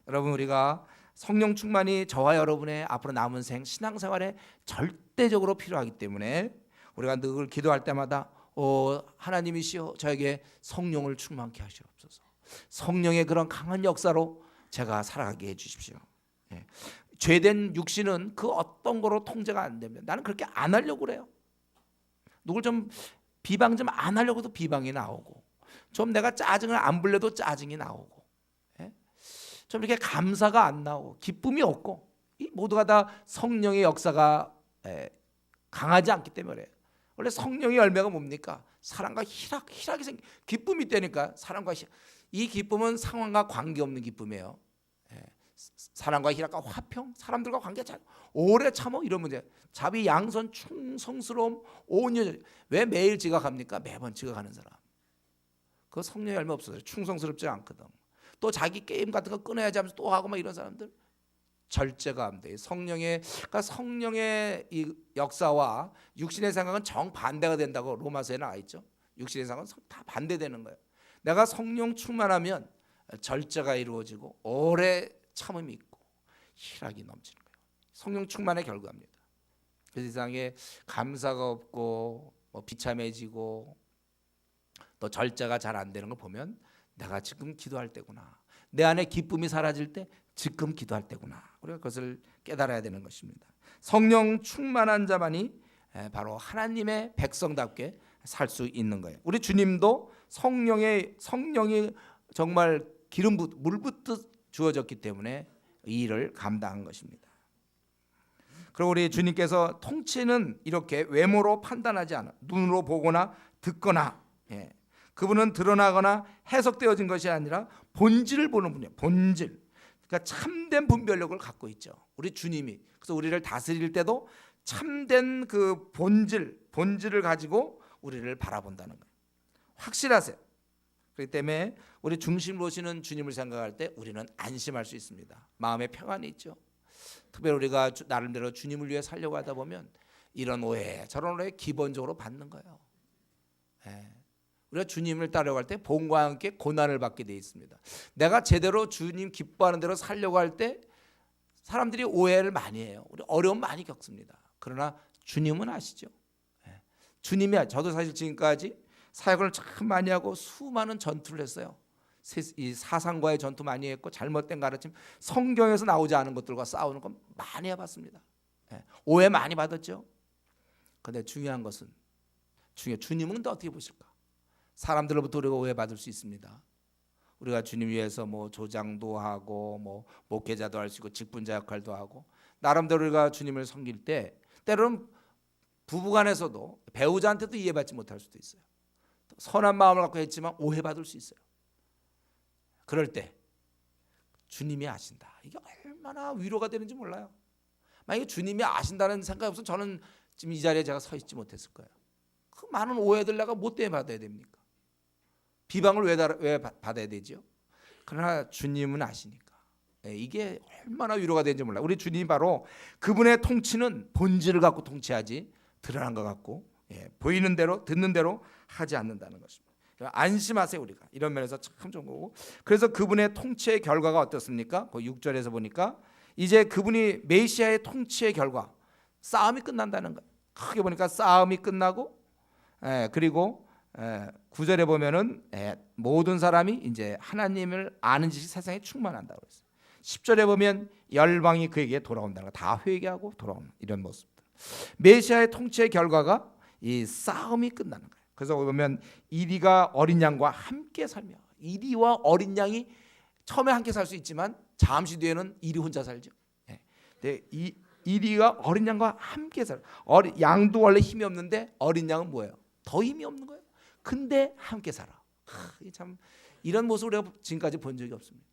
여러분, 우리가 성령 충만이 저와 여러분의 앞으로 남은 신앙생활에 절대적으로 필요하기 때문에 우리가 늘 기도할 때마다 하나님이시여 저에게 성령을 충만케 하시옵소서. 성령의 그런 강한 역사로 제가 살아가게 해주십시오. 죄된 육신은 그 어떤 거로 통제가 안 됩니다. 나는 그렇게 안 하려고 그래요. 누굴 좀 비방 좀 안 하려고 해도 비방이 나오고, 좀 내가 짜증을 안 부려도 짜증이 나오고, 좀 이렇게 감사가 안 나오고 기쁨이 없고, 이 모두가 다 성령의 역사가 강하지 않기 때문에. 원래 성령의 열매가 뭡니까? 사랑과 희락이 생기, 기쁨이 있다니까. 사랑과 이 기쁨은 상황과 관계없는 기쁨이에요. 사랑과 희락과 화평, 사람들과 관계 잘 오래 참어, 이런 문제. 자비, 양선, 충성스러움, 온유. 왜 매일 지각합니까? 매번 지각하는 사람. 그 성령의 열매 없어요. 충성스럽지 않거든. 또 자기 게임 같은 거 끊어야지 하면서 또 하고 막 이런 사람들 절제가 안 돼. 그러니까 성령의 이 역사와 육신의 생각은 정반대가 된다고 로마서에 나와 있죠. 육신의 생각은 다 반대되는 거예요. 내가 성령 충만하면 절제가 이루어지고 오래 참음이 있고 희락이 넘치는 거예요. 성령 충만의 결과입니다. 그 세상에 감사가 없고 비참해지고 또 절제가 잘 안 되는 걸 보면 내가 지금 기도할 때구나. 내 안에 기쁨이 사라질 때 지금 기도할 때구나. 우리가 그것을 깨달아야 되는 것입니다. 성령 충만한 자만이 바로 하나님의 백성답게 살 수 있는 거예요. 우리 주님도 성령이 정말 물 붓듯 주어졌기 때문에 이 일을 감당한 것입니다. 그리고 우리 주님께서 통치는 이렇게 외모로 판단하지 않아, 눈으로 보거나 듣거나, 그분은 드러나거나 해석되어진 것이 아니라 본질을 보는 분이에요. 본질. 그러니까 참된 분별력을 갖고 있죠. 우리 주님이. 그래서 우리를 다스릴 때도 참된 그 본질을 가지고 우리를 바라본다는 거예요. 확실하세요. 그렇기 때문에 우리 중심으로 오시는 주님을 생각할 때 우리는 안심할 수 있습니다. 마음에 평안이 있죠. 특별히 우리가 나름대로 주님을 위해 살려고 하다 보면 이런 오해 저런 오해 기본적으로 받는 거예요. 우리가 주님을 따라갈 때 복음과 함께 고난을 받게 돼 있습니다. 내가 제대로 주님 기뻐하는 대로 살려고 할 때 사람들이 오해를 많이 해요. 우리 어려움 많이 겪습니다. 그러나 주님은 아시죠. 주님이, 저도 사실 지금까지 사역을 참 많이 하고 수많은 전투를 했어요. 이 사상과의 전투 많이 했고, 잘못된 가르침, 성경에서 나오지 않은 것들과 싸우는 건 많이 해봤습니다. 오해 많이 받았죠. 그런데 중요한 것은 주님은 근데 어떻게 보실까? 사람들로부터 우리가 오해받을 수 있습니다. 우리가 주님 위해서 조장도 하고 목회자도 할 수 있고 직분자 역할도 하고 나름대로 우리가 주님을 섬길 때 때로는 부부간에서도 배우자한테도 이해받지 못할 수도 있어요. 선한 마음을 갖고 했지만 오해받을 수 있어요. 그럴 때 주님이 아신다. 이게 얼마나 위로가 되는지 몰라요. 만약에 주님이 아신다는 생각이 없으면 저는 지금 이 자리에 제가 서 있지 못했을 거예요. 그 많은 오해들 내가 뭐 때문에 받아야 됩니까? 비방을 왜 받아야 되죠? 그러나 주님은 아시니까 이게 얼마나 위로가 되는지 몰라요. 우리 주님이 바로 그분의 통치는 본질을 갖고 통치하지 드러난 것 같고 보이는 대로 듣는 대로 하지 않는다는 것입니다. 안심하세요. 우리가 이런 면에서 참 좋은 거고, 그래서 그분의 통치의 결과가 어떻습니까? 그 6절에서 보니까 이제 그분이 메시아의 통치의 결과 싸움이 끝난다는 거예요. 크게 보니까 싸움이 끝나고 그리고 9절에 보면은 모든 사람이 이제 하나님을 아는 지식이 세상에 충만한다고 했어요. 10절에 보면 열방이 그에게 돌아온다는 거, 다 회개하고 돌아오는 이런 모습들. 메시아의 통치의 결과가 이 싸움이 끝나는 거예요. 그래서 보면 이리가 어린 양과 함께 살며, 이리와 어린 양이 처음에 함께 살 수 있지만 잠시 뒤에는 이리 혼자 살죠. 근데 이 이리가 어린 양과 함께 살아. 양도 원래 힘이 없는데 어린 양은 뭐예요? 더 힘이 없는 거예요. 근데 함께 살아. 이게 참 이런 모습을 내가 지금까지 본 적이 없습니다.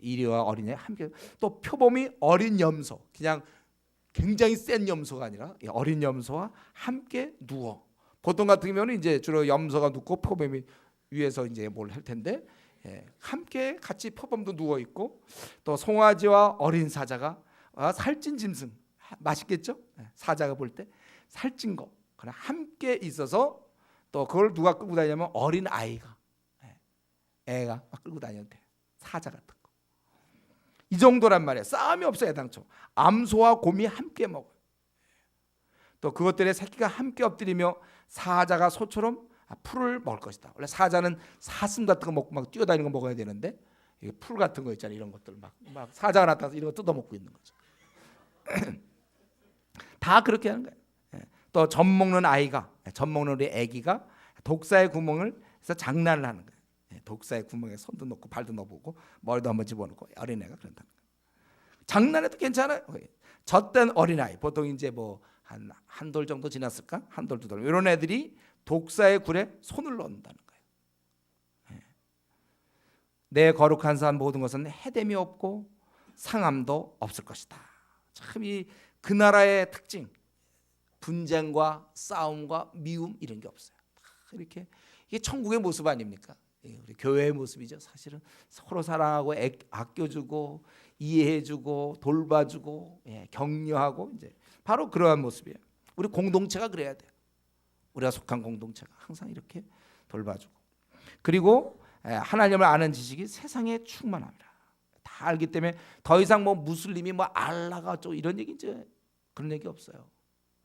이리와 어린 양이 함께. 또 표범이 어린 염소, 그냥 굉장히 센 염소가 아니라 어린 염소와 함께 누워. 보통 같은 경우는 이제 주로 염소가 눕고 표범이 위에서 이제 뭘 할 텐데, 함께 같이 표범도 누워 있고, 또 송아지와 어린 사자가 살찐 짐승, 맛있겠죠? 사자가 볼 때 살찐 거 그냥 함께 있어서, 또 그걸 누가 끌고 다니냐면 어린 아이가, 애가 막 끌고 다녀도 돼. 사자 같은 거. 이 정도란 말이에요. 싸움이 없어요. 애당초 암소와 곰이 함께 먹어요. 또 그것들의 새끼가 함께 엎드리며 사자가 소처럼 풀을 먹을 것이다. 원래 사자는 사슴 같은 거 먹고 막 뛰어다니는 거 먹어야 되는데, 풀 같은 거 있잖아요. 이런 것들 막 사자가 나타나서 이런 거 뜯어 먹고 있는 거죠. 다 그렇게 하는 거예요. 또 젖 먹는 아이가, 젖 먹는 우리 아기가 독사의 구멍을 해서 장난을 하는 거예요. 독사의 구멍에 손도 넣고 발도 넣어보고 머리도 한번 집어넣고, 어린애가 그런다는 거예요. 장난해도 괜찮아요. 젖된 어린아이, 보통 이제 뭐 한 돌 정도 지났을까? 한 돌, 두 돌, 이런 애들이 독사의 굴에 손을 넣는다는 거예요. 내 거룩한 산 모든 것은 해됨이 없고 상함도 없을 것이다. 참 그 나라의 특징, 분쟁과 싸움과 미움 이런 게 없어요. 이렇게 이게 천국의 모습 아닙니까? 우리 교회의 모습이죠. 사실은 서로 사랑하고 아껴주고 이해해주고 돌봐주고, 격려하고, 이제 바로 그러한 모습이에요. 우리 공동체가 그래야 돼요. 우리가 속한 공동체가 항상 이렇게 돌봐주고, 그리고 하나님을 아는 지식이 세상에 충만합니다. 다 알기 때문에 더 이상 뭐 무슬림이 뭐 알라가 어쩌고 이런 얘기, 이제 그런 얘기 없어요.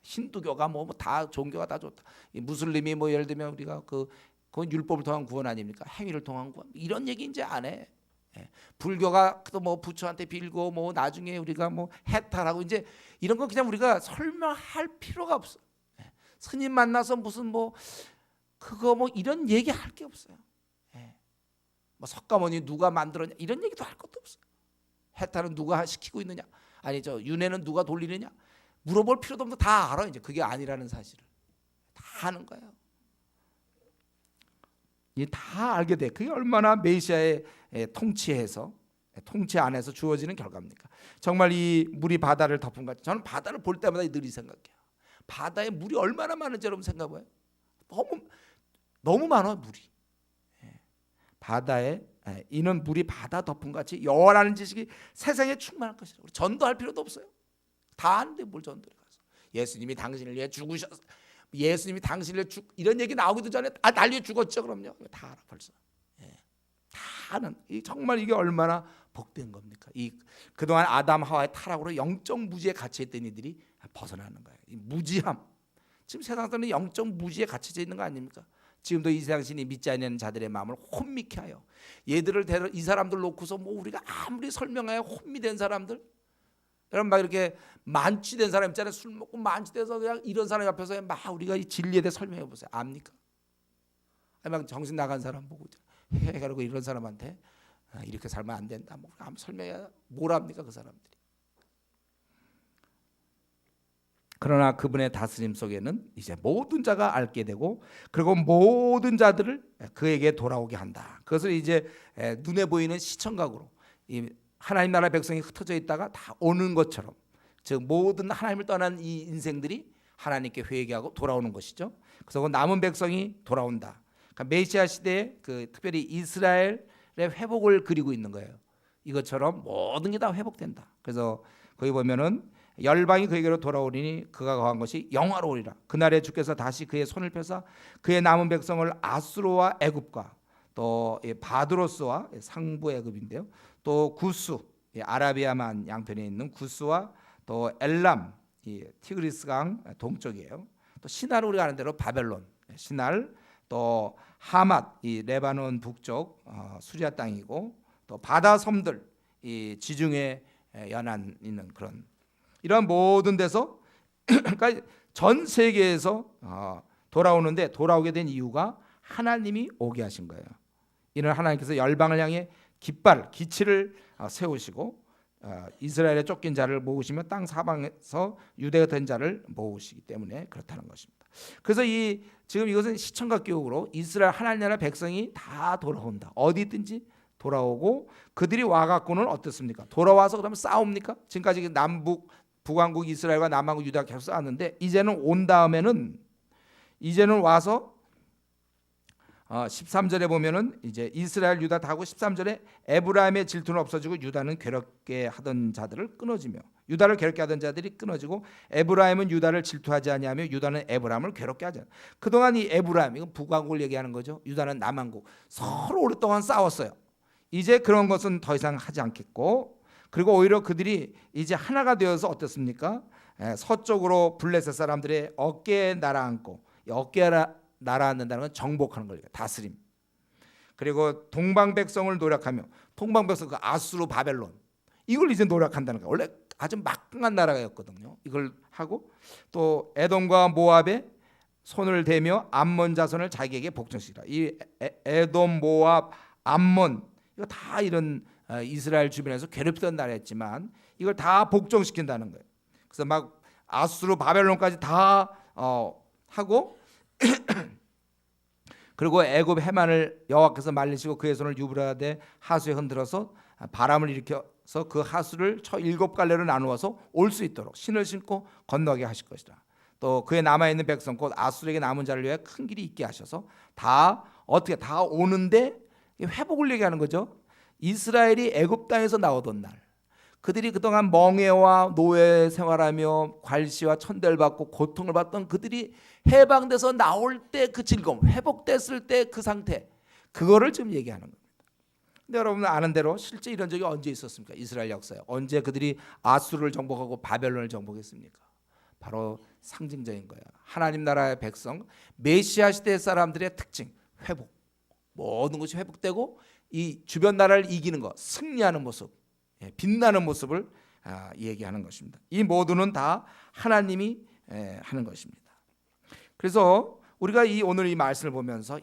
힌두교가 뭐 다 종교가 다 좋다. 무슬림이 뭐 예를 들면 우리가 그건 율법을 통한 구원 아닙니까? 행위를 통한 구원, 이런 얘기 이제 안 해. 불교가 또 뭐 부처한테 빌고 뭐 나중에 우리가 뭐 해탈하고, 이제 이런 거 그냥 우리가 설명할 필요가 없어. 스님 만나서 무슨 뭐 그거 뭐 이런 얘기 할 게 없어요. 뭐 석가모니 누가 만들었냐 이런 얘기도 할 것도 없어요. 해탈은 누가 시키고 있느냐, 아니 저 윤회는 누가 돌리느냐 물어볼 필요도 없는데 다 알아. 이제 그게 아니라는 사실을 다 아는 거예요. 이 다 알게 돼. 그게 얼마나 메시아의 통치 안에서 주어지는 결과입니까? 정말 이 물이 바다를 덮은 것 같아요. 저는 바다를 볼 때마다 늘 이 생각해요. 바다에 물이 얼마나 많은지 여러분 생각해봐요. 너무 많아 물이. 바다에 이는 물이 바다 덮은 것 같이 여호와라는 지식이 세상에 충만할 것이라. 우리 전도할 필요도 없어요. 다 아는데 뭘 전도를 가서. 예수님이 당신을 위해 죽으셨어. 예수님이 당신을 이런 얘기 나오기도 전에 난리에 죽었죠. 그럼요. 다 알아 벌써. 다 아는. 정말 이게 얼마나 복된 겁니까? 그동안 아담 하와의 타락으로 영적 무지에 갇혀있던 이들이 벗어나는 거예요. 이 무지함. 지금 세상에서는 영적 무지에 갇혀져 있는 거 아닙니까? 지금도 이 세상 신이 믿지 않는 자들의 마음을 혼미케 하여 얘들을 이 사람들 놓고서 뭐 우리가 아무리 설명하여 혼미된 사람들, 여러분 막 이렇게 만취된 사람 있잖아요. 술 먹고 만취돼서 그냥 이런 사람 옆에서 막 우리가 이 진리에 대해 설명해 보세요. 압니까? 막 정신 나간 사람 보고 해가지고 이런 사람한테 이렇게 살면 안 된다. 뭐 아무 설명해야 뭘 합니까 그 사람들이. 그러나 그분의 다스림 속에는 이제 모든 자가 알게 되고, 그리고 모든 자들을 그에게 돌아오게 한다. 그것을 이제 눈에 보이는 시청각으로 이 하나님 나라 백성이 흩어져 있다가 다 오는 것처럼, 즉 모든 하나님을 떠난 이 인생들이 하나님께 회개하고 돌아오는 것이죠. 그래서 그 남은 백성이 돌아온다. 그러니까 메시아 시대에 특별히 이스라엘의 회복을 그리고 있는 거예요. 이것처럼 모든 게 다 회복된다. 그래서 거기 보면은 열방이 그에게로 돌아오리니 그가 거한 것이 영화로우리라. 그날에 주께서 다시 그의 손을 펴사 그의 남은 백성을 아수르와 애굽과 또 바드로스와 상부 애굽인데요, 또 구스, 아라비아만 양편에 있는 구스와 또 엘람, 티그리스 강 동쪽이에요. 또 신할, 우리가 아는 대로 바벨론, 신할, 또 하맛, 이 레바논 북쪽 수리아 땅이고, 또 바다 섬들, 이 지중해 연안 있는 그런 이런 모든 데서 그러니까 전 세계에서 돌아오는데, 돌아오게 된 이유가 하나님이 오게 하신 거예요. 이는 하나님께서 열방을 향해 기치를 세우시고 이스라엘에 쫓긴 자를 모으시며 땅 사방에서 유대가 된 자를 모으시기 때문에 그렇다는 것입니다. 그래서 지금 이것은 시청각 교육으로 이스라엘 하나님 나라 백성이 다 돌아온다. 어디든지 돌아오고 그들이 와갖고는 어떻습니까? 돌아와서 그러면 싸웁니까? 지금까지 북왕국 이스라엘과 남왕국 유다가 계속 싸웠는데 이제는 온 다음에는 이제는 와서 13절에 보면은 이제 이스라엘 유다 다 하고 13절에 에브라임의 질투는 없어지고 유다는 괴롭게 하던 자들을 끊어지며 유다를 괴롭게 하던 자들이 끊어지고 에브라임은 유다를 질투하지 아니하며 유다는 에브라임을 괴롭게 하지 않아. 그동안 이 에브라임 이건 북왕국을 얘기하는 거죠. 유다는 남왕국 서로 오랫동안 싸웠어요. 이제 그런 것은 더 이상 하지 않겠고 그리고 오히려 그들이 이제 하나가 되어서 어떻습니까? 서쪽으로 블레셋 사람들의 어깨에 날아앉고 어깨에 날아앉는다는 건 정복하는 거예요. 다스림. 그리고 동방 백성을 노력하며 동방 백성 그 아수르 바벨론 이걸 이제 노력한다는 거예요. 원래 아주 막강한 나라였거든요. 이걸 하고 또 에돔과 모압에 손을 대며 암몬 자손을 자기에게 복종시키라. 이 에돔, 모압, 암몬 이거 다 이런 이스라엘 주변에서 괴롭히던 나라였지만 이걸 다 복종시킨다는 거예요. 그래서 막 아수르 바벨론까지 다 하고 그리고 애굽 해만을 여호와께서 말리시고 그의 손을 유브라데 하수에 흔들어서 바람을 일으켜서 그 하수를 7갈래로 나누어서 올 수 있도록 신을 신고 건너게 하실 것이다. 또 그의 남아있는 백성 곧 아수르에게 남은 자를 위해 큰 길이 있게 하셔서 다 어떻게 다 오는데 회복을 얘기하는 거죠. 이스라엘이 애굽 땅에서 나오던 날 그들이 그동안 멍에와 노예 생활하며 괄시와 천대를 받고 고통을 받던 그들이 해방돼서 나올 때 그 즐거움, 회복됐을 때 그 상태, 그거를 지금 얘기하는 겁니다. 근데 여러분 아는 대로 실제 이런 적이 언제 있었습니까? 이스라엘 역사에 언제 그들이 아수르를 정복하고 바벨론을 정복했습니까? 바로 상징적인 거예요. 하나님 나라의 백성, 메시아 시대 사람들의 특징, 회복. 모든 것이 회복되고 이 주변 나라를 이기는 것, 승리하는 모습, 빛나는 모습을 얘기하는 것입니다. 이 모두는 다 하나님이 하는 것입니다. 그래서 우리가 오늘 이 말씀을 보면서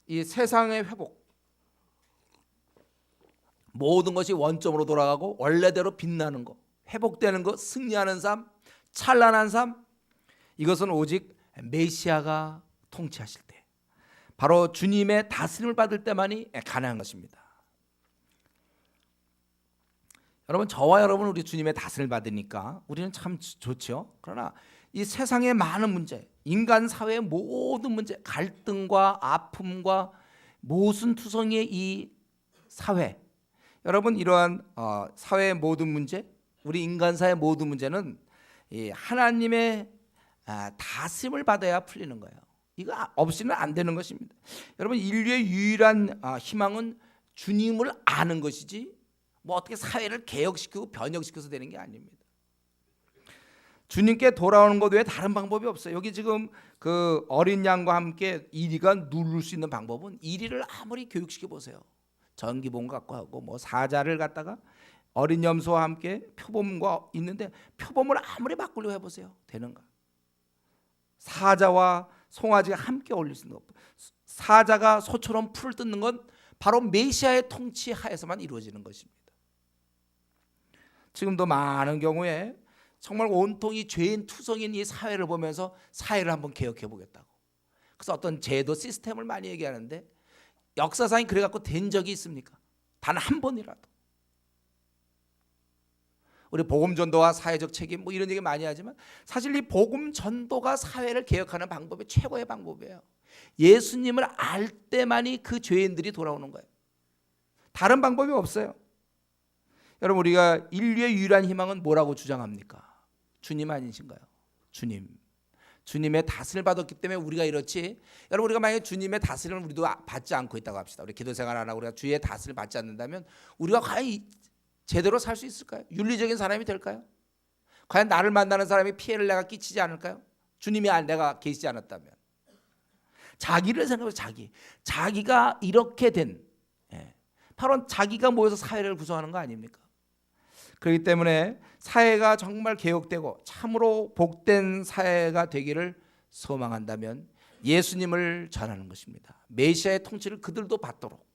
이 세상의 회복, 모든 것이 원점으로 돌아가고 원래대로 빛나는 것, 회복되는 것, 승리하는 삶, 찬란한 삶, 이것은 오직 메시아가 통치하실 때, 바로 주님의 다스림을 받을 때만이 가능한 것입니다. 여러분 저와 여러분 우리 주님의 다스림을 받으니까 우리는 참 좋죠. 그러나 이 세상의 많은 문제, 인간 사회의 모든 문제, 갈등과 아픔과 모순투성이의 이 사회, 여러분 이러한 사회의 모든 문제, 우리 인간사의 모든 문제는 이 하나님의 다스림을 받아야 풀리는 거예요. 이거 없이는 안 되는 것입니다. 여러분 인류의 유일한 희망은 주님을 아는 것이지 뭐 어떻게 사회를 개혁시키고 변혁시켜서 되는 게 아닙니다. 주님께 돌아오는 것 외에 다른 방법이 없어요. 여기 지금 그 어린 양과 함께 이리가 누를 수 있는 방법은 이리를 아무리 교육시켜 보세요. 전기봉 갖고 하고 뭐 사자를 갖다가 어린 염소와 함께 표범과 있는데 표범을 아무리 바꾸려고 해보세요. 되는가? 사자와 송아지가 함께 어울릴 수 있는 것. 사자가 소처럼 풀을 뜯는 건 바로 메시아의 통치 하에서만 이루어지는 것입니다. 지금도 많은 경우에 정말 온통이 죄인 투성인 이 사회를 보면서 사회를 한번 개혁해 보겠다고. 그래서 어떤 제도 시스템을 많이 얘기하는데 역사상에 그래갖고 된 적이 있습니까? 단 한 번이라도. 우리 복음 전도와 사회적 책임 뭐 이런 얘기 많이 하지만 사실 이 복음 전도가 사회를 개혁하는 방법이 최고의 방법이에요. 예수님을 알 때만이 그 죄인들이 돌아오는 거예요. 다른 방법이 없어요. 여러분 우리가 인류의 유일한 희망은 뭐라고 주장합니까? 주님 아니신가요? 주님의 다스림을 받았기 때문에 우리가 이렇지. 여러분 우리가 만약에 주님의 다스림을 우리도 받지 않고 있다고 합시다. 우리 기도 생활 안 하고 우리가 주의 다스림을 받지 않는다면 우리가 과연 제대로 살 수 있을까요? 윤리적인 사람이 될까요? 과연 나를 만나는 사람이 피해를 내가 끼치지 않을까요? 주님이 내가 계시지 않았다면. 자기를 생각해서 자기가 이렇게 된 바로 자기가 모여서 사회를 구성하는 거 아닙니까? 그렇기 때문에 사회가 정말 개혁되고 참으로 복된 사회가 되기를 소망한다면 예수님을 전하는 것입니다. 메시아의 통치를 그들도 받도록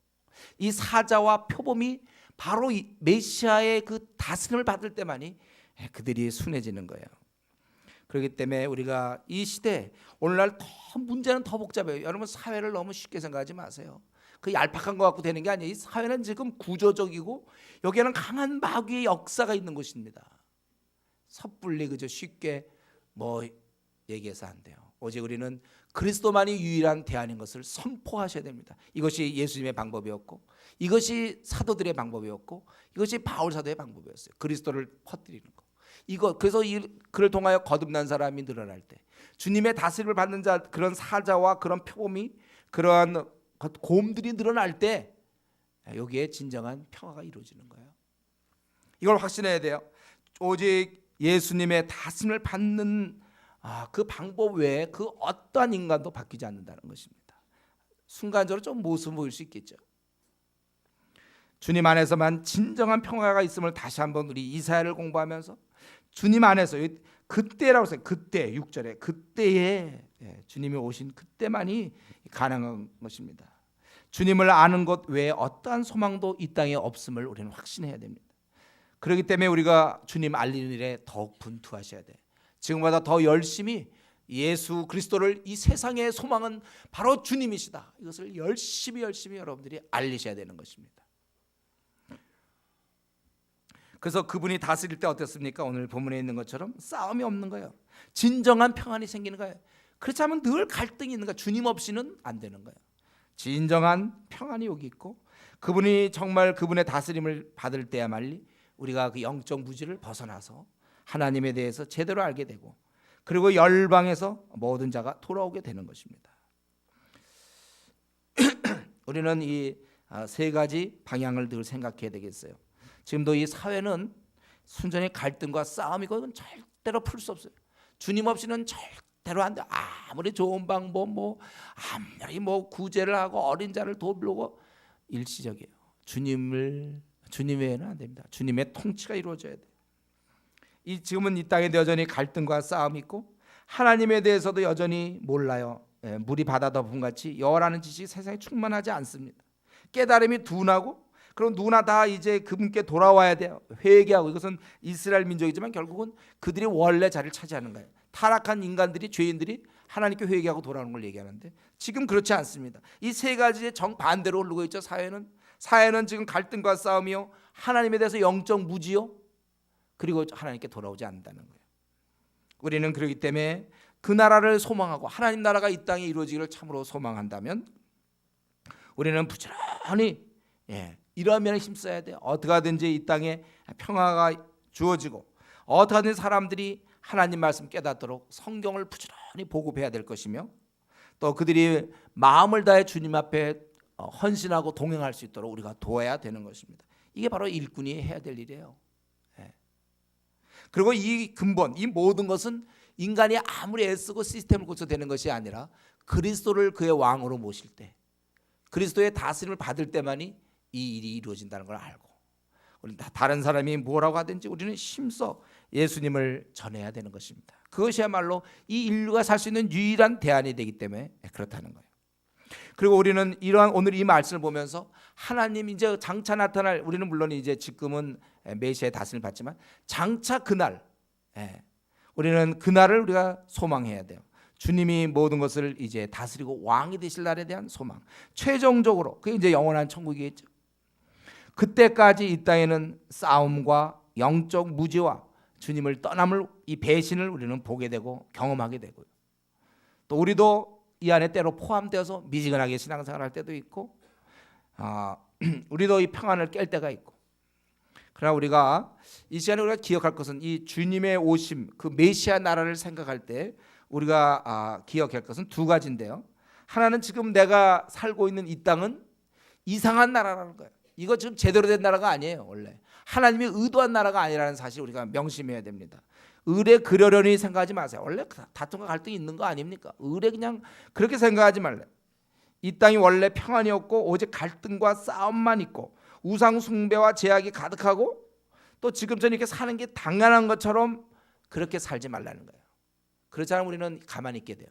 이 사자와 표범이 바로 이 메시아의 그 다스림을 받을 때만이 그들이 순해지는 거예요. 그렇기 때문에 우리가 이 시대 오늘날 더 문제는 더 복잡해요. 여러분 사회를 너무 쉽게 생각하지 마세요. 그 얄팍한 거 갖고 되는 게 아니에요. 이 사회는 지금 구조적이고 여기에는 강한 마귀의 역사가 있는 곳입니다. 섣불리 그저 쉽게 뭐 얘기해서 안 돼요. 오직 우리는 그리스도만이 유일한 대안인 것을 선포하셔야 됩니다. 이것이 예수님의 방법이었고, 이것이 사도들의 방법이었고, 이것이 바울 사도의 방법이었어요. 그리스도를 퍼뜨리는 거. 그래서 그를 통하여 거듭난 사람이 늘어날 때, 주님의 다스림을 받는 자, 그런 사자와 그런 표범이, 그러한 곰들이 늘어날 때 여기에 진정한 평화가 이루어지는 거예요. 이걸 확신해야 돼요. 오직 예수님의 다스림을 받는 그 방법 외에 그 어떠한 인간도 바뀌지 않는다는 것입니다. 순간적으로 좀 모습 보일 수 있겠죠. 주님 안에서만 진정한 평화가 있음을 다시 한번 우리 이사야를 공부하면서 주님 안에서, 그때라고 써요. 그때 6절에 그때에 주님이 오신 그때만이 가능한 것입니다. 주님을 아는 것 외에 어떠한 소망도 이 땅에 없음을 우리는 확신해야 됩니다. 그렇기 때문에 우리가 주님 알리는 일에 더욱 분투하셔야 돼. 지금보다 더 열심히 예수 그리스도를, 이 세상의 소망은 바로 주님이시다, 이것을 열심히 여러분들이 알리셔야 되는 것입니다. 그래서 그분이 다스릴 때 어땠습니까? 오늘 본문에 있는 것처럼 싸움이 없는 거예요. 진정한 평안이 생기는 거예요. 그렇지 않으면 늘 갈등이 있는 거예요. 주님 없이는 안 되는 거예요. 진정한 평안이 여기 있고, 그분이 정말 그분의 다스림을 받을 때야말리 우리가 그 영적 무지를 벗어나서 하나님에 대해서 제대로 알게 되고, 그리고 열방에서 모든 자가 돌아오게 되는 것입니다. 우리는 이 세 가지 방향을 늘 생각해야 되겠어요. 지금도 이 사회는 순전히 갈등과 싸움이고, 이건 절대로 풀 수 없어요. 주님 없이는 절대로 안 돼. 아무리 좋은 방법, 아무리 구제를 하고 어린 자를 돕고 일시적이에요. 주님 외에는 안 됩니다. 주님의 통치가 이루어져야 돼요. 지금은 이 땅에 여전히 갈등과 싸움이 있고, 하나님에 대해서도 여전히 몰라요. 물이 바다 덮음같이 여호와라는 지식이 세상에 충만하지 않습니다. 깨달음이 둔하고, 그럼 누구나 다 이제 그분께 돌아와야 돼요. 회개하고. 이것은 이스라엘 민족이지만 결국은 그들이 원래 자리를 차지하는 거예요. 타락한 인간들이, 죄인들이 하나님께 회개하고 돌아오는 걸 얘기하는데, 지금 그렇지 않습니다. 이 세 가지의 정반대로 흐르고 있죠. 사회는 지금 갈등과 싸움이요, 하나님에 대해서 영적 무지요, 그리고 하나님께 돌아오지 않는다는 거예요. 우리는 그렇기 때문에 그 나라를 소망하고 하나님 나라가 이 땅에 이루어지기를 참으로 소망한다면, 우리는 부지런히 이러한 면에 힘써야 돼요. 어떻게 하든지 이 땅에 평화가 주어지고, 어떻게 하든지 사람들이 하나님 말씀 깨닫도록 성경을 부지런히 보급해야 될 것이며, 또 그들이 마음을 다해 주님 앞에 헌신하고 동행할 수 있도록 우리가 도와야 되는 것입니다. 이게 바로 일꾼이 해야 될 일이에요. 그리고 이 근본, 이 모든 것은 인간이 아무리 애쓰고 시스템을 고쳐 되는 것이 아니라 그리스도를 그의 왕으로 모실 때, 그리스도의 다스림을 받을 때만이 이 일이 이루어진다는 걸 알고, 우리는 다른 사람이 뭐라고 하든지 우리는 힘써 예수님을 전해야 되는 것입니다. 그것이야말로 이 인류가 살 수 있는 유일한 대안이 되기 때문에 그렇다는 거예요. 그리고 우리는 오늘 이 말씀을 보면서 하나님 이제 장차 나타날, 우리는 물론 이제 지금은 메시아의 다스림을 받지만 장차 그날, 우리는 그날을 우리가 소망해야 돼요. 주님이 모든 것을 이제 다스리고 왕이 되실 날에 대한 소망, 최종적으로 그게 이제 영원한 천국이겠죠. 그때까지 이 땅에는 싸움과 영적 무지와 주님을 떠남을, 이 배신을 우리는 보게 되고 경험하게 되고요. 또 우리도 이 안에 때로 포함되어서 미지근하게 신앙생활을 할 때도 있고, 우리도 이 평안을 깰 때가 있고. 그러나 우리가 이 시간에 우리가 기억할 것은 이 주님의 오심, 그 메시아 나라를 생각할 때 우리가 기억할 것은 두 가지인데요. 하나는 지금 내가 살고 있는 이 땅은 이상한 나라라는 거예요. 이거 지금 제대로 된 나라가 아니에요. 원래 하나님이 의도한 나라가 아니라는 사실 우리가 명심해야 됩니다. 의뢰 그러려니 생각하지 마세요. 원래 다툼과 갈등이 있는 거 아닙니까? 의뢰 그냥 그렇게 생각하지 말래. 이 땅이 원래 평안이었고 오직 갈등과 싸움만 있고 우상 숭배와 제약이 가득하고, 또 지금처럼 이렇게 사는 게 당연한 것처럼 그렇게 살지 말라는 거예요. 그렇지 않으면 우리는 가만히 있게 돼요.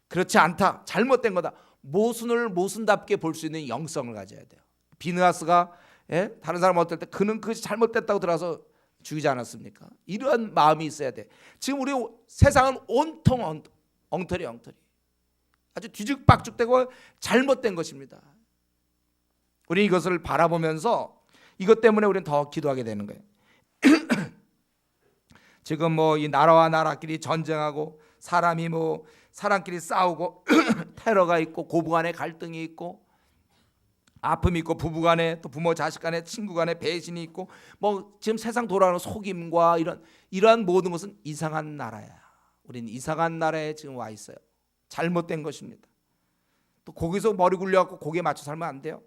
그렇지 않다, 잘못된 거다, 모순을 모순답게 볼 수 있는 영성을 가져야 돼요. 비느하스가 예? 다른 사람 어떨 때 그는 그것이 잘못됐다고 들어서 죽이지 않았습니까? 이러한 마음이 있어야 돼. 지금 우리 세상은 온통 엉터리 아주 뒤죽박죽되고 잘못된 것입니다. 우리 이것을 바라보면서 이것 때문에 우리는 더 기도하게 되는 거예요. 지금 뭐 이 나라와 나라끼리 전쟁하고 사람끼리 싸우고 테러가 있고 고부 간의 갈등이 있고 아픔이 있고 부부 간에 또 부모 자식 간에 친구 간에 배신이 있고 뭐 지금 세상 돌아가는 속임과 이러한 모든 것은 이상한 나라야. 우리는 이상한 나라에 지금 와 있어요. 잘못된 것입니다. 또 거기서 머리 굴려갖고 거기에 맞춰 살면 안 돼요.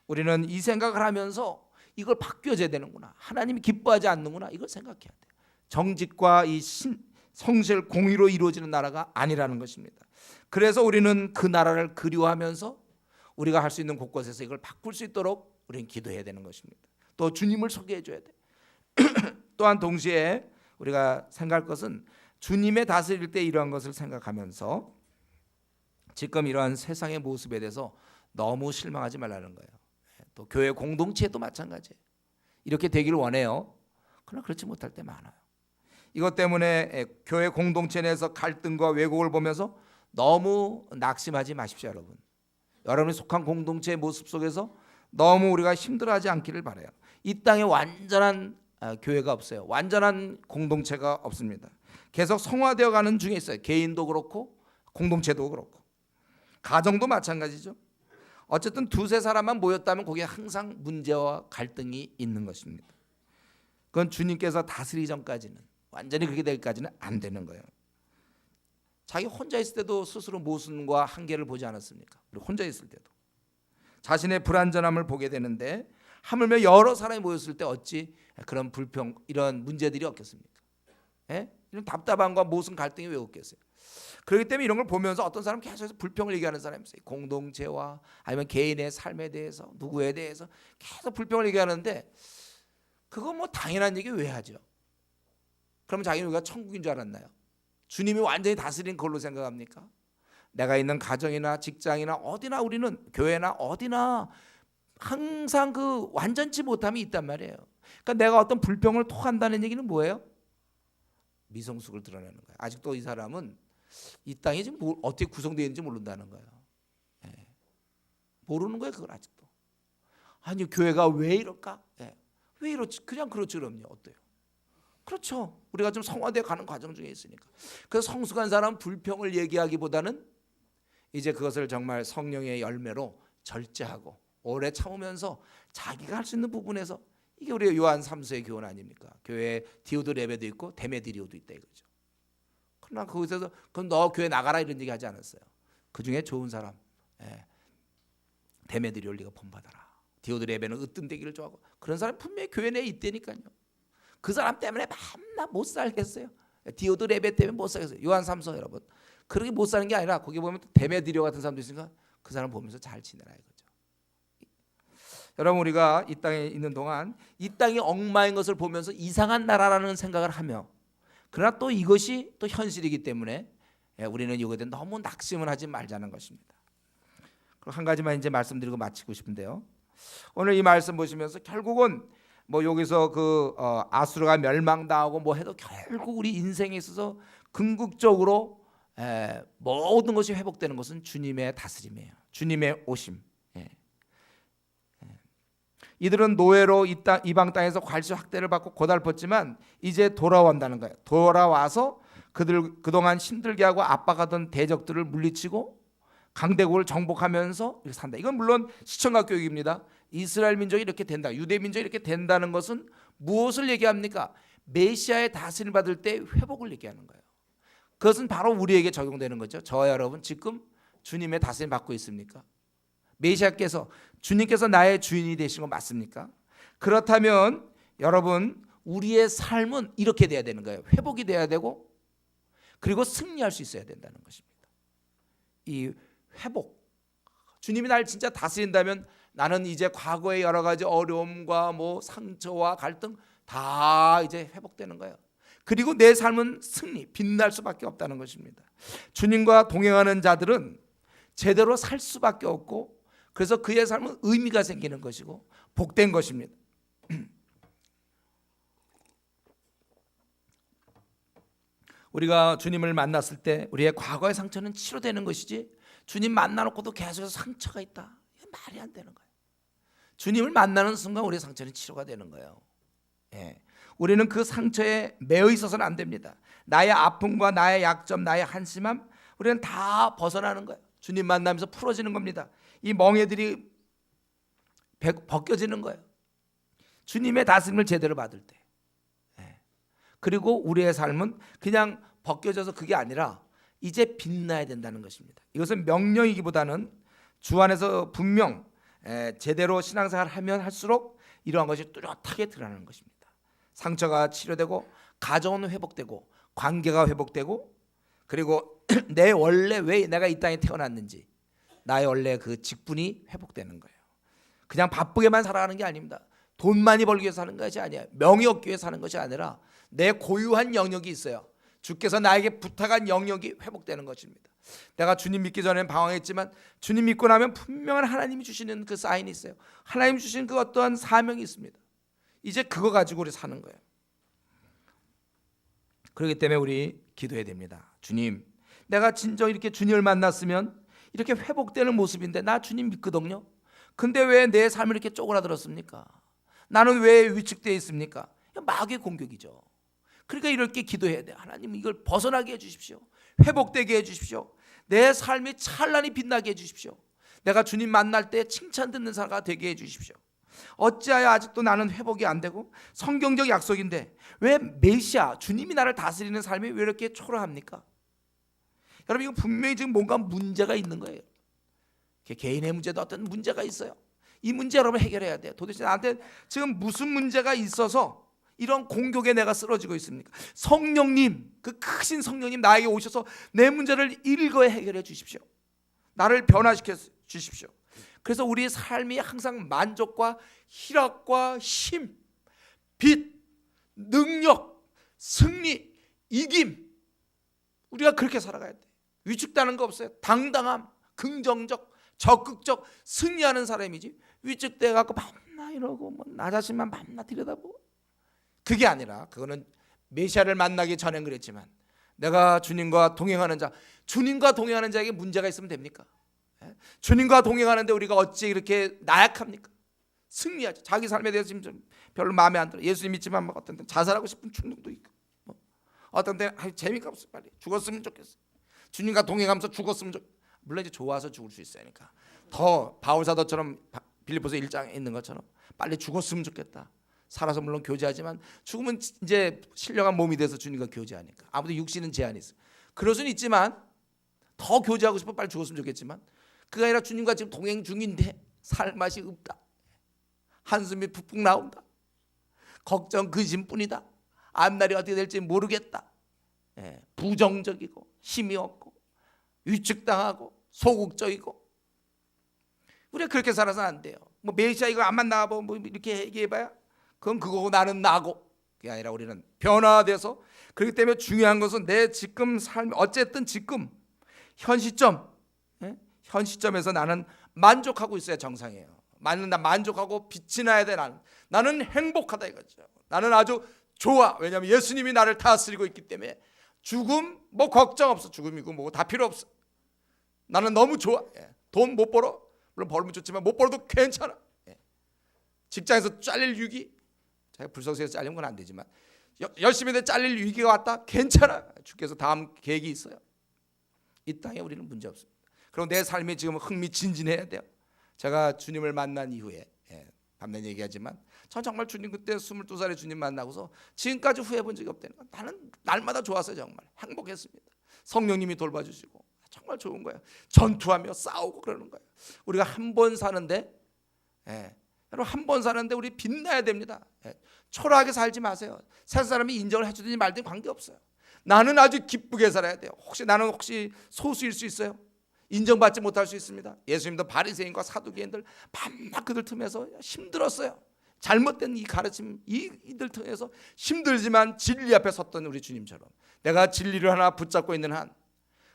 우리는 이 생각을 하면서 이걸 바뀌어져야 되는구나. 하나님이 기뻐하지 않는구나. 이걸 생각해야 돼. 정직과 이 성실 공의로 이루어지는 나라가 아니라는 것입니다. 그래서 우리는 그 나라를 그리워하면서 우리가 할 수 있는 곳곳에서 이걸 바꿀 수 있도록 우리는 기도해야 되는 것입니다. 또 주님을 소개해 줘야 돼. 또한 동시에 우리가 생각할 것은 주님의 다스릴 때 이러한 것을 생각하면서 지금 이러한 세상의 모습에 대해서 너무 실망하지 말라는 거예요. 또 교회 공동체도 마찬가지예요. 이렇게 되기를 원해요. 그러나 그렇지 못할 때 많아요. 이것 때문에 교회 공동체 내에서 갈등과 왜곡을 보면서 너무 낙심하지 마십시오, 여러분. 여러분이 속한 공동체의 모습 속에서 너무 우리가 힘들어하지 않기를 바라요. 이 땅에 완전한 교회가 없어요. 완전한 공동체가 없습니다. 계속 성화되어 가는 중에 있어요. 개인도 그렇고 공동체도 그렇고 가정도 마찬가지죠. 어쨌든 두세 사람만 모였다면 거기에 항상 문제와 갈등이 있는 것입니다. 그건 주님께서 다스리기 전까지는 완전히 그렇게 되기까지는 안 되는 거예요. 자기 혼자 있을 때도 스스로 모순과 한계를 보지 않았습니까? 그리고 혼자 있을 때도 자신의 불완전함을 보게 되는데 하물며 여러 사람이 모였을 때 어찌 그런 불평 이런 문제들이 없겠습니까? 예? 이런 답답함과 모순 갈등이 왜 없겠어요? 그렇기 때문에 이런 걸 보면서 어떤 사람은 계속해서 불평을 얘기하는 사람이 있어요. 공동체와 아니면 개인의 삶에 대해서 누구에 대해서 계속 불평을 얘기하는데 그거 뭐 당연한 얘기 왜 하죠? 그러면 자기는 우리가 천국인 줄 알았나요? 주님이 완전히 다스린 걸로 생각합니까? 내가 있는 가정이나 직장이나 어디나 우리는 교회나 어디나 항상 그 완전치 못함이 있단 말이에요. 그러니까 내가 어떤 불평을 토한다는 얘기는 뭐예요? 미성숙을 드러내는 거예요. 아직도 이 사람은 이 땅이 지금 어떻게 구성되어 있는지 모른다는 거예요. 예. 모르는 거예요, 그걸 아직도. 아니 교회가 왜 이럴까? 예. 왜 이렇지? 그냥 그렇지 그럼요. 어때요? 그렇죠. 우리가 좀 성화되어 가는 과정 중에 있으니까. 그래서 성숙한 사람은 불평을 얘기하기보다는 이제 그것을 정말 성령의 열매로 절제하고 오래 참으면서 자기가 할 수 있는 부분에서 이게 우리 요한 3서의 교훈 아닙니까? 교회에 디오드레베도 있고 데메드리오도 있다 이거죠. 그러나 거기서 그럼 너 교회 나가라 이런 얘기 하지 않았어요. 그 중에 좋은 사람 데메드리오를 네가 본받아라. 디오드레베는 으뜸되기를 좋아하고 그런 사람 분명히 교회 내에 있다니까요. 그 사람 때문에 밤낮 못 살겠어요. 디오드레베 때문에 못 살겠어요. 요한 3서 여러분. 그렇게 못 사는 게 아니라 거기 보면 데메드리오 같은 사람도 있으니까 그 사람 보면서 잘 지내라 이거죠. 여러분 우리가 이 땅에 있는 동안 이 땅이 엉망인 것을 보면서 이상한 나라라는 생각을 하며 그러나 또 이것이 또 현실이기 때문에 우리는 이거에 대해 너무 낙심을 하지 말자는 것입니다. 그리고 한 가지만 이제 말씀드리고 마치고 싶은데요. 오늘 이 말씀 보시면서 결국은 뭐 여기서 그 아수르가 멸망당하고 뭐 해도 결국 우리 인생에 있어서 궁극적으로 모든 것이 회복되는 것은 주님의 다스림이에요. 주님의 오심. 이들은 노예로 이방 땅에서 관시 학대를 받고 고달팠지만 이제 돌아온다는 거예요. 돌아와서 그들 그동안 힘들게 하고 압박하던 대적들을 물리치고 강대국을 정복하면서 이렇게 산다. 이건 물론 시청각 교육입니다. 이스라엘 민족이 이렇게 된다. 유대 민족이 이렇게 된다는 것은 무엇을 얘기합니까? 메시아의 다스림을 받을 때 회복을 얘기하는 거예요. 그것은 바로 우리에게 적용되는 거죠. 저와 여러분 지금 주님의 다스림 받고 있습니까? 메시아께서 주님께서 나의 주인이 되신 거 맞습니까? 그렇다면 여러분 우리의 삶은 이렇게 돼야 되는 거예요. 회복이 돼야 되고 그리고 승리할 수 있어야 된다는 것입니다. 이 회복. 주님이 날 진짜 다스린다면 나는 이제 과거의 여러 가지 어려움과 뭐 상처와 갈등 다 이제 회복되는 거예요. 그리고 내 삶은 승리, 빛날 수밖에 없다는 것입니다. 주님과 동행하는 자들은 제대로 살 수밖에 없고 그래서 그의 삶은 의미가 생기는 것이고 복된 것입니다. 우리가 주님을 만났을 때 우리의 과거의 상처는 치료되는 것이지, 주님 만나놓고도 계속해서 상처가 있다, 이게 말이 안 되는 거예요. 주님을 만나는 순간 우리의 상처는 치료가 되는 거예요. 예. 우리는 그 상처에 매여 있어서는 안 됩니다. 나의 아픔과 나의 약점, 나의 한심함, 우리는 다 벗어나는 거예요. 주님 만나면서 풀어지는 겁니다. 이 멍에들이 벗겨지는 거예요. 주님의 다스림을 제대로 받을 때. 그리고 우리의 삶은 그냥 벗겨져서 그게 아니라 이제 빛나야 된다는 것입니다. 이것은 명령이기보다는 주 안에서 분명 제대로 신앙생활을 하면 할수록 이러한 것이 뚜렷하게 드러나는 것입니다. 상처가 치료되고 가정은 회복되고 관계가 회복되고, 그리고 내 원래 왜 내가 이 땅에 태어났는지, 나의 원래 그 직분이 회복되는 거예요. 그냥 바쁘게만 살아가는 게 아닙니다. 돈 많이 벌기 위해서 사는 것이 아니에요. 명예 얻기 위해서 사는 것이 아니라 내 고유한 영역이 있어요. 주께서 나에게 부탁한 영역이 회복되는 것입니다. 내가 주님 믿기 전에는 방황했지만 주님 믿고 나면 분명한 하나님이 주시는 그 사인이 있어요. 하나님 주신 그 어떠한 사명이 있습니다. 이제 그거 가지고 우리 사는 거예요. 그렇기 때문에 우리 기도해야 됩니다. 주님, 내가 진정 이렇게 주님을 만났으면 이렇게 회복되는 모습인데 나 주님 믿거든요. 근데 왜 내 삶을 이렇게 쪼그라들었습니까? 나는 왜 위축되어 있습니까? 마귀의 공격이죠. 그러니까 이렇게 기도해야 돼요. 하나님, 이걸 벗어나게 해주십시오. 회복되게 해주십시오. 내 삶이 찬란히 빛나게 해주십시오. 내가 주님 만날 때 칭찬 듣는 사람가 되게 해주십시오. 어찌하여 아직도 나는 회복이 안 되고, 성경적 약속인데 왜 메시아 주님이 나를 다스리는 삶이 왜 이렇게 초라합니까? 여러분, 이거 분명히 지금 뭔가 문제가 있는 거예요. 개인의 문제도 어떤 문제가 있어요. 이 문제 여러분 해결해야 돼요. 도대체 나한테 지금 무슨 문제가 있어서 이런 공격에 내가 쓰러지고 있습니까? 성령님, 그 크신 성령님 나에게 오셔서 내 문제를 일거에 해결해 주십시오. 나를 변화시켜 주십시오. 그래서 우리의 삶이 항상 만족과 희락과 힘, 빛, 능력, 승리, 이김, 우리가 그렇게 살아가야 돼. 위축되는 거 없어요. 당당함, 긍정적, 적극적, 승리하는 사람이지, 위축돼 갖고 밤나 이러고 뭐 나 자신만 밤나 들여다보고, 그게 아니라, 그거는 메시아를 만나기 전엔 그랬지만 내가 주님과 동행하는 자, 주님과 동행하는 자에게 문제가 있으면 됩니까? 주님과 동행하는데 우리가 어찌 이렇게 나약합니까? 승리하죠. 자기 삶에 대해서 지금 좀 별로 마음에 안 들어. 예수님 믿지만 막 어떤 때 자살하고 싶은 충동도 있고, 어떤 때 재미가 없어, 빨리 죽었으면 좋겠어. 주님과 동행하면서 죽었으면 좋. 물론 이제 좋아서 죽을 수 있으니까 더 바울 사도처럼 빌립보서 1장에 있는 것처럼 빨리 죽었으면 좋겠다. 살아서 물론 교제하지만 죽으면 이제 신령한 몸이 돼서 주님과 교제하니까 아무도 육신은 제한이 있어. 그럴 수는 있지만 더 교제하고 싶어 빨리 죽었으면 좋겠지만, 그게 아니라 주님과 지금 동행 중인데 살 맛이 없다. 한숨이 푹푹 나온다. 걱정 근심뿐이다. 앞날이 어떻게 될지 모르겠다. 부정적이고 힘이 없고 위축당하고 소극적이고, 우리가 그렇게 살아서 안 돼요. 뭐 메시아 이거 안 만나고 뭐 이렇게 얘기해봐야 그건 그거고 나는 나고, 그게 아니라 우리는 변화돼서, 그렇기 때문에 중요한 것은 내 지금 삶, 어쨌든 지금 현 시점, 현 시점에서 나는 만족하고 있어야 정상이에요. 나 만족하고 빛이 나야 돼. 나는 행복하다 이거죠. 나는 아주 좋아. 왜냐하면 예수님이 나를 다스리고 있기 때문에 죽음 뭐 걱정 없어. 죽음이고 뭐 다 필요 없어. 나는 너무 좋아. 돈 못 벌어, 물론 벌면 좋지만 못 벌어도 괜찮아. 직장에서 잘릴 위기, 자기가 불성실해서 잘리는 건 안 되지만 열심히 해서 잘릴 위기가 왔다, 괜찮아. 주께서 다음 계획이 있어요. 이 땅에 우리는 문제 없습니다. 그리고 내 삶이 지금 흥미진진해야 돼요. 제가 주님을 만난 이후에 밤낮 얘기하지만 전 정말 주님, 그때 22살에 주님 만나고서 지금까지 후회해본 적이 없다는 거예요. 나는 날마다 좋았어요. 정말 행복했습니다. 성령님이 돌봐주시고 정말 좋은 거예요. 전투하며 싸우고 그러는 거예요. 우리가 한 번 사는데, 여러분 한 번 사는데 우리 빛나야 됩니다. 초라하게 살지 마세요. 세상 사람이 인정을 해주든지 말든지 관계없어요. 나는 아주 기쁘게 살아야 돼요. 나는 혹시 소수일 수 있어요. 인정받지 못할 수 있습니다. 예수님도 바리새인과 사두개인들 밤낮 그들 틈에서 힘들었어요. 잘못된 이 가르침, 이들 통해서 힘들지만 진리 앞에 섰던 우리 주님처럼 내가 진리를 하나 붙잡고 있는 한,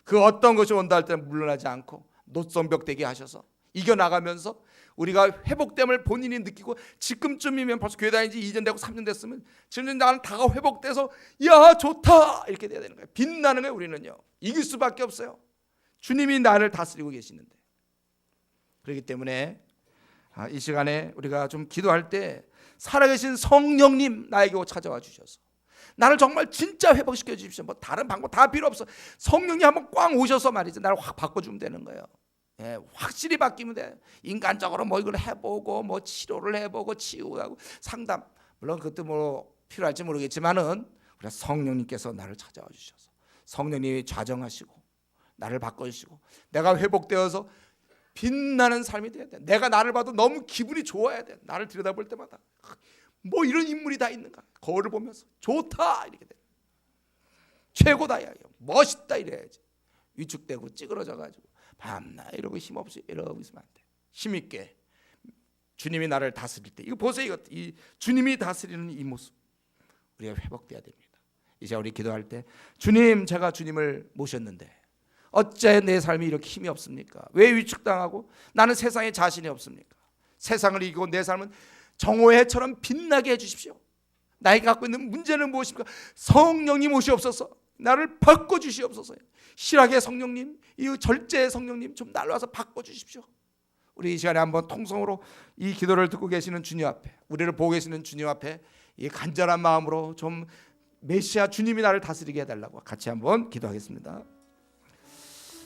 그 어떤 것이 온다 할 때 물러나지 않고 노선벽 되게 하셔서 이겨나가면서 우리가 회복됨을 본인이 느끼고, 지금쯤이면 벌써 교회 다닌 지 2년 되고 3년 됐으면 지금 나는 다가 회복돼서 야 좋다 이렇게 돼야 되는 거예요. 빛나는 거예요. 우리는요 이길 수밖에 없어요. 주님이 나를 다스리고 계시는데. 그렇기 때문에 이 시간에 우리가 좀 기도할 때 살아계신 성령님 나에게 찾아와 주셔서 나를 정말 진짜 회복시켜 주십시오. 뭐 다른 방법 다 필요 없어. 성령님 한번 꽝 오셔서 말이죠, 나를 확 바꿔주면 되는 거예요. 예, 확실히 바뀌면 돼. 인간적으로 뭐 이걸 해보고 뭐 치료를 해보고 치유하고 상담, 물론 그것도 뭐 필요할지 모르겠지만은 우리가 성령님께서 나를 찾아와 주셔서 성령님이 좌정하시고 나를 바꿔주시고 내가 회복되어서 빛나는 삶이 돼야 돼. 내가 나를 봐도 너무 기분이 좋아야 돼. 나를 들여다볼 때마다 뭐 이런 인물이 다 있는가, 거울을 보면서 좋다 이렇게 돼. 최고다, 야 멋있다 이래야지. 위축되고 찌그러져가지고 밤낮 이러고 힘없이 이러고 있으면 안 돼. 힘있게 주님이 나를 다스릴 때, 이거 보세요. 이 주님이 다스리는 이 모습 우리가 회복돼야 됩니다. 이제 우리 기도할 때 주님, 제가 주님을 모셨는데 어째 내 삶이 이렇게 힘이 없습니까? 왜 위축당하고 나는 세상에 자신이 없습니까? 세상을 이기고 내 삶은 정오해처럼 빛나게 해주십시오. 나에게 갖고 있는 문제는 무엇입니까? 성령님 오시옵소서. 나를 바꿔주시옵소서. 실학의 성령님, 이 절제의 성령님 좀 날로 와서 바꿔주십시오. 우리 이 시간에 한번 통성으로 이 기도를 듣고 계시는 주님 앞에, 우리를 보고 계시는 주님 앞에 이 간절한 마음으로 좀 메시아 주님이 나를 다스리게 해달라고 같이 한번 기도하겠습니다.